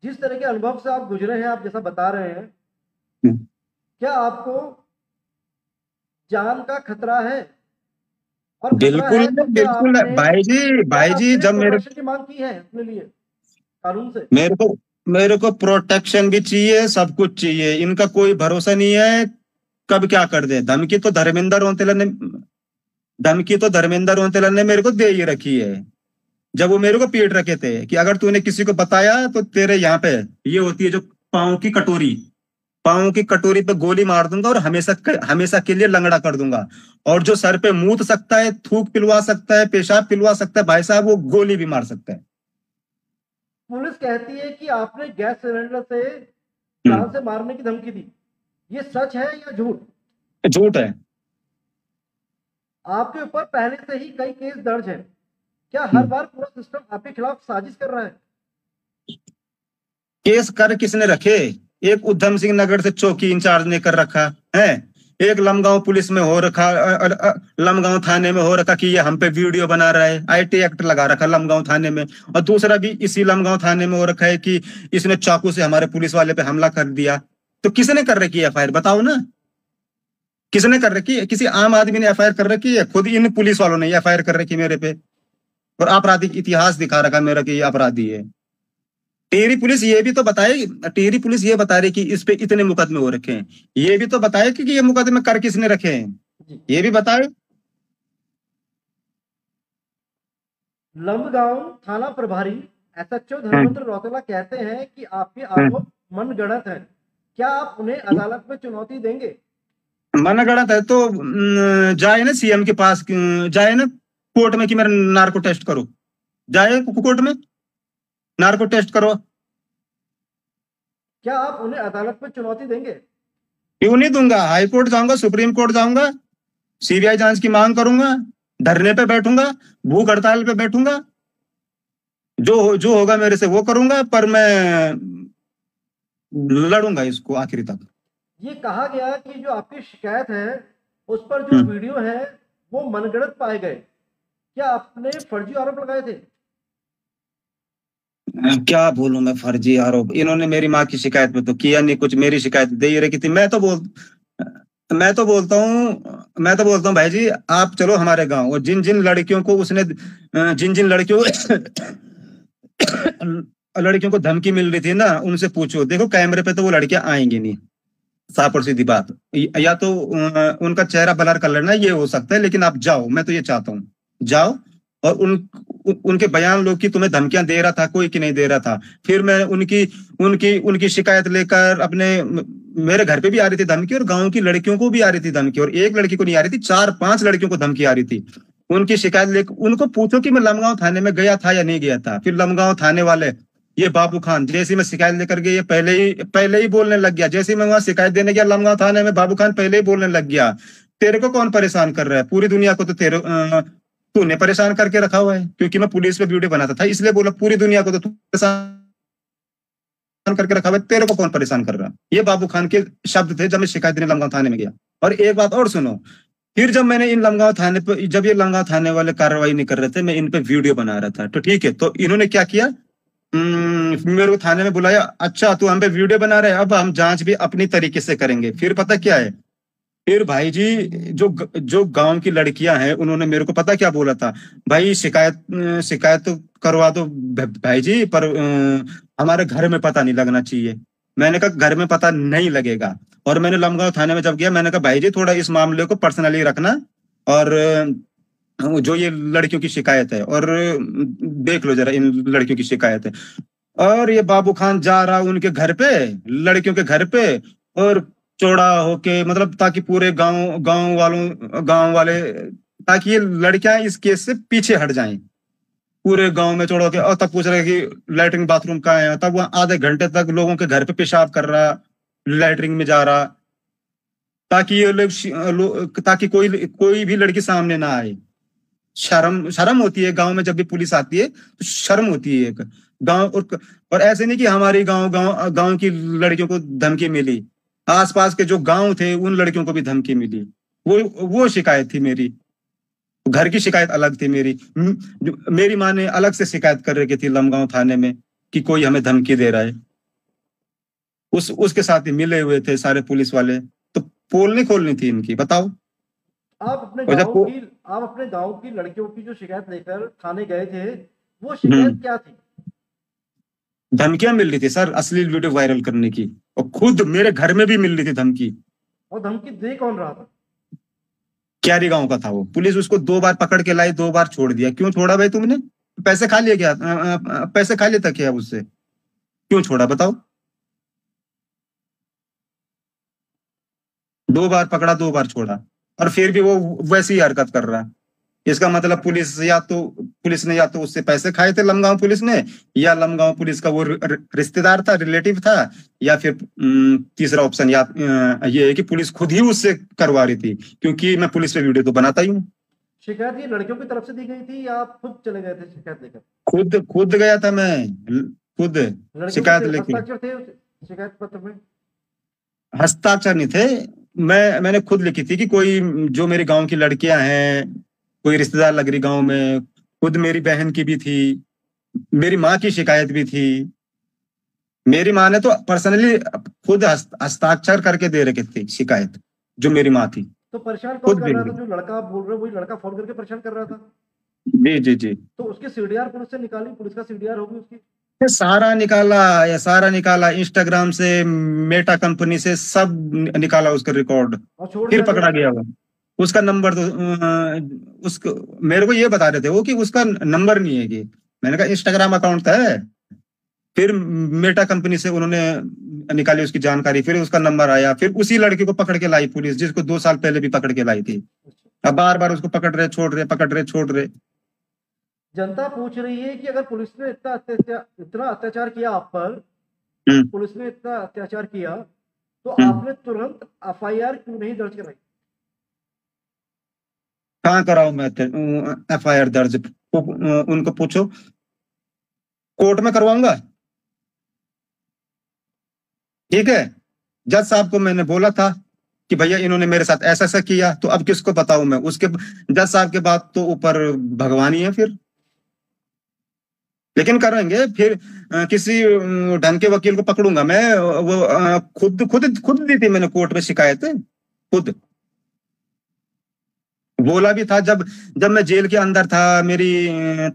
जिस तरह के अनुभव से आप गुजरे हैं, आप जैसा बता रहे हैं, क्या आपको जान का खतरा है? और बिल्कुल है तो बिल्कुल भाई जी जब मेरे की मांग की है अपने लिए कानून से? मेरे को प्रोटेक्शन भी चाहिए, सब कुछ चाहिए। इनका कोई भरोसा नहीं है, कब क्या कर दे। धमकी तो धर्मेंद्र रोंतेलन ने मेरे को दे ही रखी है, जब वो मेरे को पीट रखे थे कि अगर तूने किसी को बताया तो तेरे यहाँ पे ये होती है जो पाँव की कटोरी पे गोली मार दूंगा, और हमेशा के लिए लंगड़ा कर दूंगा। और जो सर पे मूत सकता है, थूक पिलवा सकता है, पेशाब पिलवा सकता है, भाई साहब वो गोली भी मार सकता है। पुलिस कहती है कि आपने गैस सिलेंडर से जान से मारने की धमकी दी, ये सच है या झूठ? झूठ है। आपके ऊपर पहले से ही कई केस दर्ज है, क्या हर बार पूरा सिस्टम आपके खिलाफ साजिश कर रहा है? केस कर किसने रखे? एक उधम सिंह नगर से चौकी इंचार्ज ने कर रखा है, एक लमगांव पुलिस में हो रखा, लमगांव थाने में हो रखा कि ये हम पे वीडियो बना रहा है, आईटी एक्ट लगा रखा लमगांव थाने में, और दूसरा भी इसी लमगांव थाने में हो रखा है कि इसने चाकू से हमारे पुलिस वाले पे हमला कर दिया। तो किसने कर रखी है एफआईआर, बताओ ना, किसने कर रखी है? किसी आम आदमी ने एफआईआर कर रखी है? खुद इन पुलिस वालों ने एफआईआर कर रखी मेरे पे, और आपराधिक इतिहास दिखा रखा मेरा कि ये अपराधी है। टिहरी पुलिस ये भी तो बताए, टिहरी पुलिस ये बता रही कि इस पे इतने मुकदमे हो रखे हैं, ये भी तो बताए कि ये मुकदमे कर किसने रखे हैं, ये भी बताए। लंबगांव थाना प्रभारी एसएचओ धर्मेंद्र रौतेला कहते हैं कि आपके आरोप मनगढ़ंत हैं। क्या आप उन्हें अदालत में चुनौती देंगे? मनगढ़ंत है तो जाए ना सीएम के पास, जाए ना कोर्ट में कि मेरा नार्को टेस्ट करो, जाए कोर्ट में नार्को टेस्ट करो। क्या आप उन्हें अदालत में चुनौती देंगे? क्यों नहीं दूंगा, हाई कोर्ट जाऊंगा, सुप्रीम कोर्ट जाऊंगा, सीबीआई जांच की मांग करूंगा, धरने पे बैठूंगा, भूख हड़ताल पे बैठूंगा, जो होगा मेरे से वो करूंगा, पर मैं लड़ूंगा इसको आखिरी तक। ये कहा गया कि जो आपकी शिकायत है उस पर जो वीडियो है वो मनगढ़ंत पाए गए। क्या आपने फर्जी आरोप लगाए थे? क्या बोलूं मैं, फर्जी आरोप? इन्होंने मेरी माँ की शिकायत पे तो किया नहीं कुछ, मेरी शिकायत दे ही रखी थी। मैं तो बोलता हूँ भाई जी, आप चलो हमारे गांव, और जिन जिन लड़कियों को उसने, जिन जिन लड़कियों को धमकी मिल रही थी ना, उनसे पूछो। देखो कैमरे पे तो वो लड़कियां आएंगी नहीं, साफ और सीधी बात। या तो उनका चेहरा ब्लर कर लेना, ये हो सकता है, लेकिन आप जाओ, मैं तो ये चाहता हूँ जाओ, और उनके बयान लो कि तुम्हें धमकियां दे रहा था कोई कि नहीं दे रहा था। फिर मैं उनकी शिकायत लेकर अपने, मेरे घर पे भी आ रही थी धमकी, और गांव की लड़कियों को भी आ रही थी धमकी, और एक लड़की को नहीं आ रही थी, 4-5 लड़कियों को धमकी आ रही थी। उनकी शिकायत लेकर उनको पूछो कि मैं लमगांव थाने में गया था या नहीं गया था। फिर लमगांव थाने वाले, ये बाबू खान, जैसे मैं शिकायत लेकर गई, ये पहले ही बोलने लग गया। जैसे मैं वहां शिकायत देने गया लमगांव थाने में, बाबू खान पहले ही बोलने लग गया, तेरे को कौन परेशान कर रहा है? पूरी दुनिया को तो तूने परेशान करके रखा हुआ है। क्योंकि मैं पुलिस पे वीडियो बनाता था, इसलिए बोला पूरी दुनिया को तो तू परेशान करके रखा हुआ है, तेरे को कौन परेशान कर रहा है? ये बाबू खान के शब्द थे जब मैं शिकायत देने लमगांव थाने में गया। और एक बात और सुनो, फिर जब मैंने इन लमगांव थाने पे, जब ये लमगांव थाने वाले कार्रवाई नहीं कर रहे थे, मैं इन पे वीडियो बना रहा था, तो ठीक है, तो इन्होंने क्या किया, मेरे को थाने में बुलाया, अच्छा तू हम पे वीडियो बना रहे, अब हम जांच भी अपनी तरीके से करेंगे। फिर पता क्या है, फिर भाई जी जो गांव की लड़कियां हैं, उन्होंने मेरे को पता क्या बोला था, भाई शिकायत तो करवा दो भाई जी, पर हमारे घर में पता नहीं लगना चाहिए। मैंने कहा घर में पता नहीं लगेगा। और मैंने लमगांव थाने में जब गया, मैंने कहा भाई जी थोड़ा इस मामले को पर्सनली रखना, और जो ये लड़कियों की शिकायत है, और देख लो जरा इन लड़कियों की शिकायत है। और ये बाबू खान जा रहा उनके घर पे, लड़कियों के घर पे, और चौड़ा होके, मतलब ताकि पूरे गांव वाले, ताकि ये लड़कियां इस केस से पीछे हट जाएं, पूरे गांव में चौड़ा होके। और तब पूछ रहे कि लैट्रिन बाथरूम कहाँ है, तब वहां आधे घंटे तक लोगों के घर पे पेशाब कर रहा, लैट्रिन में जा रहा, ताकि ये लोग, ताकि कोई भी लड़की सामने ना आए। शर्म होती है गांव में, जब भी पुलिस आती है तो शर्म होती है एक गांव। और ऐसे नहीं कि हमारी गांव की लड़कियों को धमकी मिली, आसपास के जो गांव थे उन लड़कियों को भी धमकी मिली। वो शिकायत थी मेरी, घर की शिकायत अलग थी मेरी। मेरी माँ ने अलग से शिकायत कर रखी थी लमगांव थाने में कि कोई हमें धमकी दे रहा है। उसके साथ ही मिले हुए थे सारे पुलिस वाले, तो पोल नहीं खोलनी थी इनकी, बताओ। आप अपने गांव की लड़कियों की जो शिकायत लेकर थाने गए थे, वो शिकायत क्या थी? धमकियां मिल रही थी सर, अश्लील वीडियो वायरल करने की, और खुद मेरे घर में भी मिल रही थी धमकी। और धमकी दे कौन रहा था? क्यारी गांव का था वो। पुलिस उसको 2 बार पकड़ के लाई, 2 बार छोड़ दिया। क्यों छोड़ा भाई तुमने? पैसे खा लिए क्या? पैसे खा लिए था क्या उससे? क्यों छोड़ा बताओ? 2 बार पकड़ा, 2 बार छोड़ा, और फिर भी वो वैसी ही हरकत कर रहा है। इसका मतलब पुलिस ने या तो उससे पैसे खाए थे लमगांव पुलिस ने, या लमगांव पुलिस का वो रिश्तेदार था, रिलेटिव था, या फिर तीसरा ऑप्शन ये है कि पुलिस खुद ही उससे करवा रही थी, क्योंकि मैं पुलिस पे वीडियो तो बनाता ही हूँ। शिकायत ये लड़कियों की तरफ से दी गई थी या आप खुद चले गए थे शिकायत लेकर? खुद गया था मैं, खुद लड़कियों शिकायत के लेके। हस्ताक्षर थे उस शिकायत पत्र में? हस्ताक्षर नहीं थे, मैंने खुद लिखी थी कि कोई जो मेरे गांव की लड़कियां हैं, कोई रिश्तेदार लग रही गांव में, खुद मेरी बहन की भी थी, मेरी माँ की शिकायत भी थी। मेरी माँ ने तो पर्सनली खुद हस्ताक्षर करके दे रखी थी शिकायत, जो मेरी माँ थी तो परेशान कौन खुद कर दे रहा था? रही। जो लड़का आप बोल रहे हो वही लड़का फोन करके परेशान कर रहा था? जी जी जी। तो उसकी सीडीआर पुलिस से निकाली, पुलिस का सीडीआर होगी उसकी? ये सारा निकाला इंस्टाग्राम से, मेटा कंपनी से, सब निकाला उसका रिकॉर्ड। और छोड़ फिर दिया पकड़ा गया? गया वो। उसका नंबर तो उसको मेरे को ये बता रहे थे वो कि उसका नंबर नहीं है कि। मैंने कहा इंस्टाग्राम अकाउंट है। फिर मेटा कंपनी से उन्होंने निकाली उसकी जानकारी, फिर उसका नंबर आया, फिर उसी लड़के को पकड़ के लाई पुलिस, जिसको 2 साल पहले भी पकड़ के लाई थी। अब बार बार उसको पकड़ रहे छोड़ रहे, पकड़ रहे छोड़ रहे। जनता पूछ रही है कि अगर पुलिस ने इतना अत्याचार किया आप पर, हम्म, पुलिस ने इतना अत्याचार किया, तो हम्म। आपने तुरंत एफआईआर क्यों नहीं दर्ज कराई? कहाँ कराऊं मैं FIR दर्ज? उनको पूछो, कोर्ट में करवाऊंगा। ठीक है, जज साहब को मैंने बोला था कि भैया इन्होंने मेरे साथ ऐसा ऐसा किया, तो अब किसको बताऊं मैं? उसके जज साहब के बाद तो ऊपर भगवान ही है फिर। लेकिन करेंगे फिर, किसी ढंग के वकील को पकड़ूंगा मैं। वो खुद खुद खुद दी थी मैंने कोर्ट में शिकायत, खुद बोला भी था। जब जब मैं जेल के अंदर था, मेरी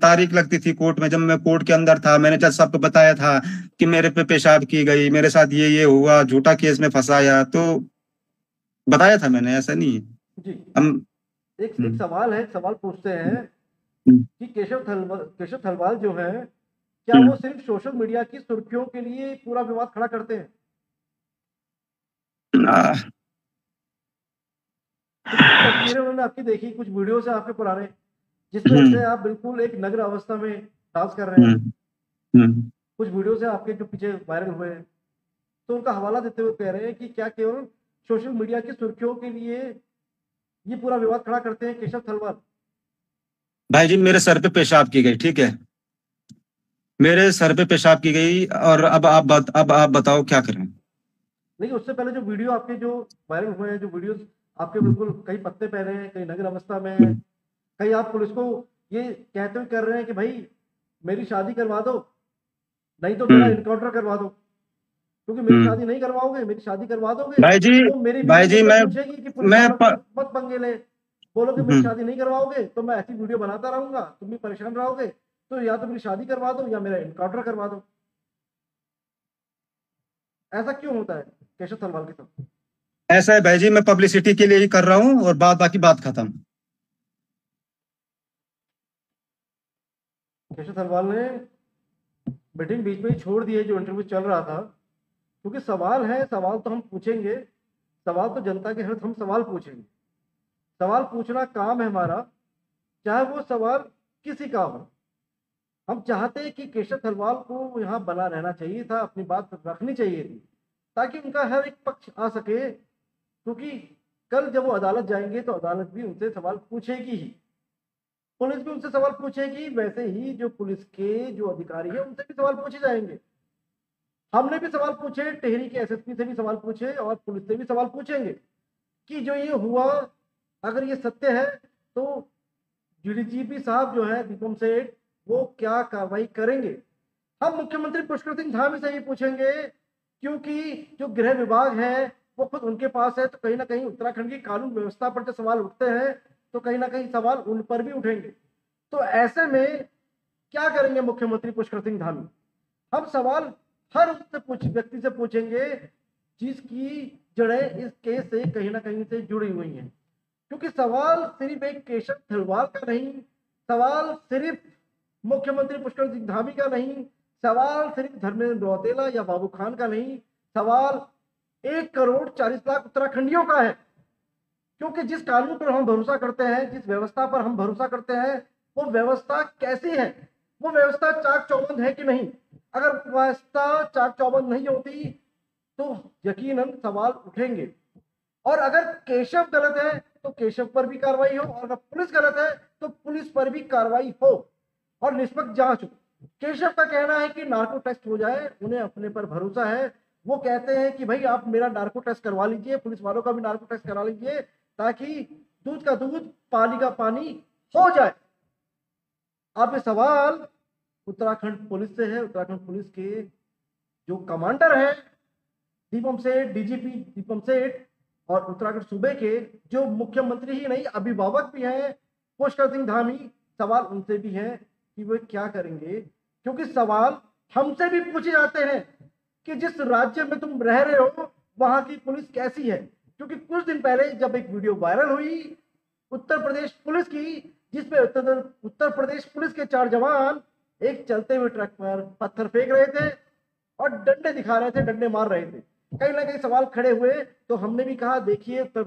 तारीख लगती थी कोर्ट में, जब मैं कोर्ट के अंदर था, मैंने जज साहब को बताया था कि मेरे पे पेशाब की गई, मेरे साथ ये हुआ, झूठा केस में फंसाया, तो बताया था मैंने, ऐसा नहीं है। जी। हम एक सवाल है, एक सवाल पूछते हैं हम्म, कि केशव थलवाल जो है, क्या हम्म, वो सिर्फ सोशल मीडिया की सुर्खियों के लिए पूरा विवाद खड़ा करते हैं? आ, कुछ तस्वीरें उन्होंने आपकी देखी, कुछ वीडियो से आपके पुराने, जिसमें हम्म, ऐसे आप बिल्कुल एक नग्न अवस्था में डांस कर रहे हैं। हम्म, हम्म। कुछ वीडियो से आपके जो पीछे वायरल हुए हैं, तो उनका हवाला देते हुए कह रहे हैं कि क्या केवल सोशल मीडिया की सुर्खियों के लिए ये पूरा विवाद खड़ा करते हैं केशव थलवाल? भाई जी, मेरे सर पे पेशाब की गई, ठीक है, मेरे सर पे पेशाब की गई, और अब आप बताओ क्या करें? नहीं, उससे पहले जो वीडियो आपके जो वायरल हुए हैं, जो वीडियो आपके बिल्कुल कई पत्ते पहने हैं, कई नग्न अवस्था में हैं, कई आप पुलिस को ये कहते हुए कर रहे हैं कि भाई मेरी शादी करवा दो, नहीं तो मेरा इनकाउंटर करवा दो, क्योंकि मेरी शादी नहीं करवाओगे, मेरी शादी करवा दोगे भाई जी, तो मेरी बीवी मुझसे पूछेगी कि पुलिस मैं वालों प, से मत पंगे ले, बोलोगे मेरी शादी नहीं करवाओगे तो मैं ऐसी वीडियो बनाता रहूंगा, तुम भी परेशान रहोगे, तो या तो मेरी शादी करवा दो या मेरा इनकाउंटर करवा दो। ऐसा क्यों होता है केशव थलवाल के साथ? ऐसा है भाई जी, मैं पब्लिसिटी के लिए ही कर रहा हूँ, और बाकी बात खत्म। केशव थलवाल ने मीटिंग बीच में ही छोड़ दी है, जो इंटरव्यू चल रहा था, क्योंकि सवाल है, सवाल तो हम पूछेंगे, सवाल तो जनता के हित, हम सवाल पूछेंगे, सवाल पूछना काम है हमारा, चाहे वो सवाल किसी का हो। हम चाहते हैं कि केशव थलवाल को यहाँ बना रहना चाहिए था, अपनी बात रखनी चाहिए थी, ताकि उनका हर एक पक्ष आ सके, क्योंकि कल जब वो अदालत जाएंगे तो अदालत भी उनसे सवाल पूछेगी ही, पुलिस भी उनसे सवाल पूछेगी, वैसे ही जो पुलिस के जो अधिकारी है उनसे भी सवाल पूछे जाएंगे। हमने भी सवाल पूछे, टिहरी के एसएसपी से भी सवाल पूछे और पुलिस से भी सवाल पूछेंगे कि जो ये हुआ, अगर ये सत्य है तो डीजीपी साहब जो है दीपम सेठ, वो क्या कार्रवाई करेंगे। हम मुख्यमंत्री पुष्कर सिंह धामी से ही पूछेंगे, क्योंकि जो गृह विभाग है वो खुद उनके पास है, तो कहीं ना कहीं उत्तराखंड की कानून व्यवस्था पर जो सवाल उठते हैं तो कहीं ना कहीं सवाल उन पर भी उठेंगे। तो ऐसे में क्या करेंगे मुख्यमंत्री पुष्कर सिंह धामी? हम सवाल हर उससे व्यक्ति से पूछेंगे जिसकी जड़ें इस केस से कहीं ना कहीं से जुड़ी हुई हैं, क्योंकि सवाल सिर्फ एक केशव थलवाल का नहीं, सवाल सिर्फ मुख्यमंत्री पुष्कर सिंह धामी का नहीं, सवाल सिर्फ धर्मेंद्र रौतेला या बाबू खान का नहीं, सवाल 1,40,00,000 उत्तराखंडियों का है, क्योंकि जिस कानून पर हम भरोसा करते हैं, जिस व्यवस्था पर हम भरोसा करते हैं, वो व्यवस्था कैसी है, वो व्यवस्था चाक चौबंद है कि नहीं। अगर व्यवस्था चाक चौबंद नहीं होती तो यकीनन सवाल उठेंगे, और अगर केशव गलत है तो केशव पर भी कार्रवाई हो, और अगर पुलिस गलत है तो पुलिस पर भी कार्रवाई हो और निष्पक्ष जांच हो। केशव का कहना है कि नार्को टेस्ट हो जाए, उन्हें अपने पर भरोसा है। वो कहते हैं कि भाई आप मेरा नार्को टेस्ट करवा लीजिए, पुलिस वालों का भी नार्को टेस्ट करा लीजिए, ताकि दूध का दूध पानी का पानी हो जाए। अब ये सवाल उत्तराखंड पुलिस से है। उत्तराखंड पुलिस के जो कमांडर है दीपम सेठ, डीजीपी दीपम सेठ, और उत्तराखंड सूबे के जो मुख्यमंत्री ही नहीं अभिभावक भी हैं पुष्कर सिंह धामी, सवाल उनसे भी है कि वे क्या करेंगे। क्योंकि सवाल हमसे भी पूछे जाते हैं कि जिस राज्य में तुम रह रहे हो वहां की पुलिस कैसी है। क्योंकि कुछ दिन पहले जब एक वीडियो वायरल हुई उत्तर प्रदेश पुलिस की, जिसमें उत्तर प्रदेश पुलिस के 4 जवान एक चलते हुए ट्रक पर पत्थर फेंक रहे थे और डंडे दिखा रहे थे, डंडे मार रहे थे, कहीं ना कहीं सवाल खड़े हुए। तो हमने भी कहा देखिए उत्तर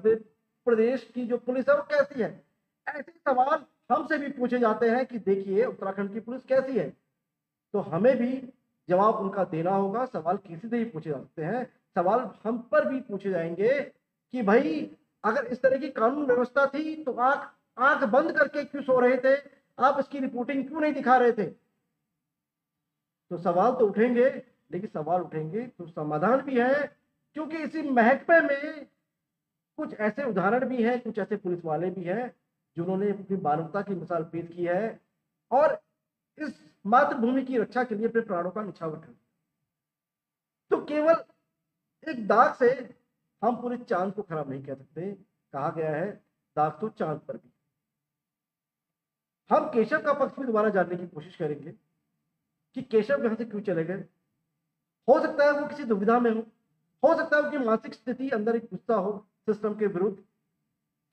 प्रदेश की जो पुलिस है वो कैसी है। ऐसे सवाल हमसे भी पूछे जाते हैं कि देखिए उत्तराखंड की पुलिस कैसी है, तो हमें भी जवाब उनका देना होगा। सवाल किसी से भी पूछे जा सकते हैं, सवाल हम पर भी पूछे जाएंगे कि भाई अगर इस तरह की कानून व्यवस्था थी तो आंख बंद करके क्यों सो रहे थे, आप इसकी रिपोर्टिंग क्यों नहीं दिखा रहे थे। तो सवाल तो उठेंगे, लेकिन सवाल उठेंगे तो समाधान भी है। क्योंकि इसी महकमे में कुछ ऐसे उदाहरण भी हैं, कुछ ऐसे पुलिस वाले भी हैं जिन्होंने अपनी मानवता की मिसाल पेश की है और इस मातृभूमि की रक्षा के लिए अपने प्राणों का निछावर कर। तो केवल एक दाग से हम पूरे चांद को खराब नहीं कर सकते। कहा गया है दाग तो चांद पर भी। हम केशव का पक्ष भी दोबारा जानने की कोशिश करेंगे कि केशव यहां से क्यों चले गए। हो सकता है वो किसी दुविधा में हो सकता है उनकी मानसिक स्थिति अंदर एक गुस्सा हो सिस्टम के विरुद्ध।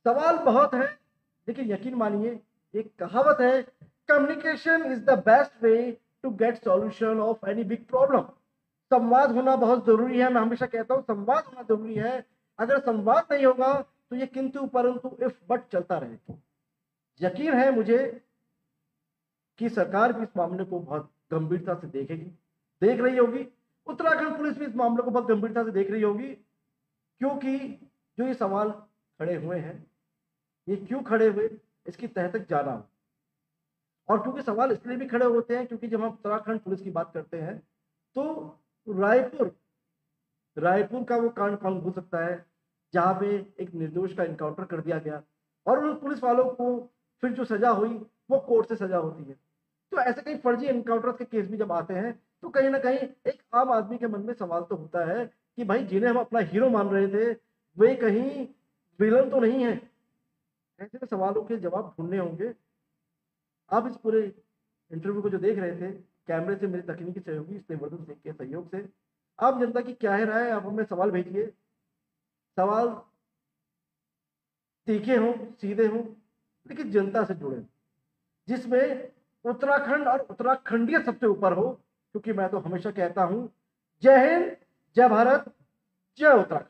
सवाल बहुत है, लेकिन यकीन मानिए एक कहावत है, communication is the best way to get solution of any big problem. संवाद होना बहुत जरूरी है। मैं हमेशा कहता हूं संवाद होना जरूरी है। अगर संवाद नहीं होगा तो ये किंतु परंतु इफ बट चलता रहेगा। यकीन है मुझे कि सरकार भी इस मामले को बहुत गंभीरता से देख रही होगी। उत्तराखंड पुलिस भी इस मामले को बहुत गंभीरता से देख रही होगी, क्योंकि जो ये सवाल खड़े हुए हैं ये क्यों खड़े हुए इसकी तह तक जाना हो। और क्योंकि सवाल इसलिए भी खड़े होते हैं क्योंकि जब हम उत्तराखंड पुलिस की बात करते हैं तो रायपुर का वो कांड कौन भूल सकता है जहां पे एक निर्दोष का इनकाउंटर कर दिया गया और उन पुलिस वालों को फिर जो सजा हुई वो कोर्ट से सजा होती है। तो ऐसे कई फर्जी एनकाउंटर के केस भी जब आते हैं तो कहीं ना कहीं एक आम आदमी के मन में सवाल तो होता है कि भाई जिन्हें हम अपना हीरो मान रहे थे वे कहीं विलन तो नहीं है। ऐसे सवालों के जवाब ढूंढने होंगे। आप इस पूरे इंटरव्यू को जो देख रहे थे कैमरे से मेरे तकनीकी सहयोगी स्नेहवर्धन सिंह के सहयोग से, आप जनता की क्या है राय, आप हमें सवाल भेजिए। सवाल तीखे हों, सीधे हों, लेकिन जनता से जुड़े, जिसमें उत्तराखंड और उत्तराखंडीय सबसे ऊपर हो। क्योंकि मैं तो हमेशा कहता हूं जय हिंद, जय भारत, जय उत्तराखंड।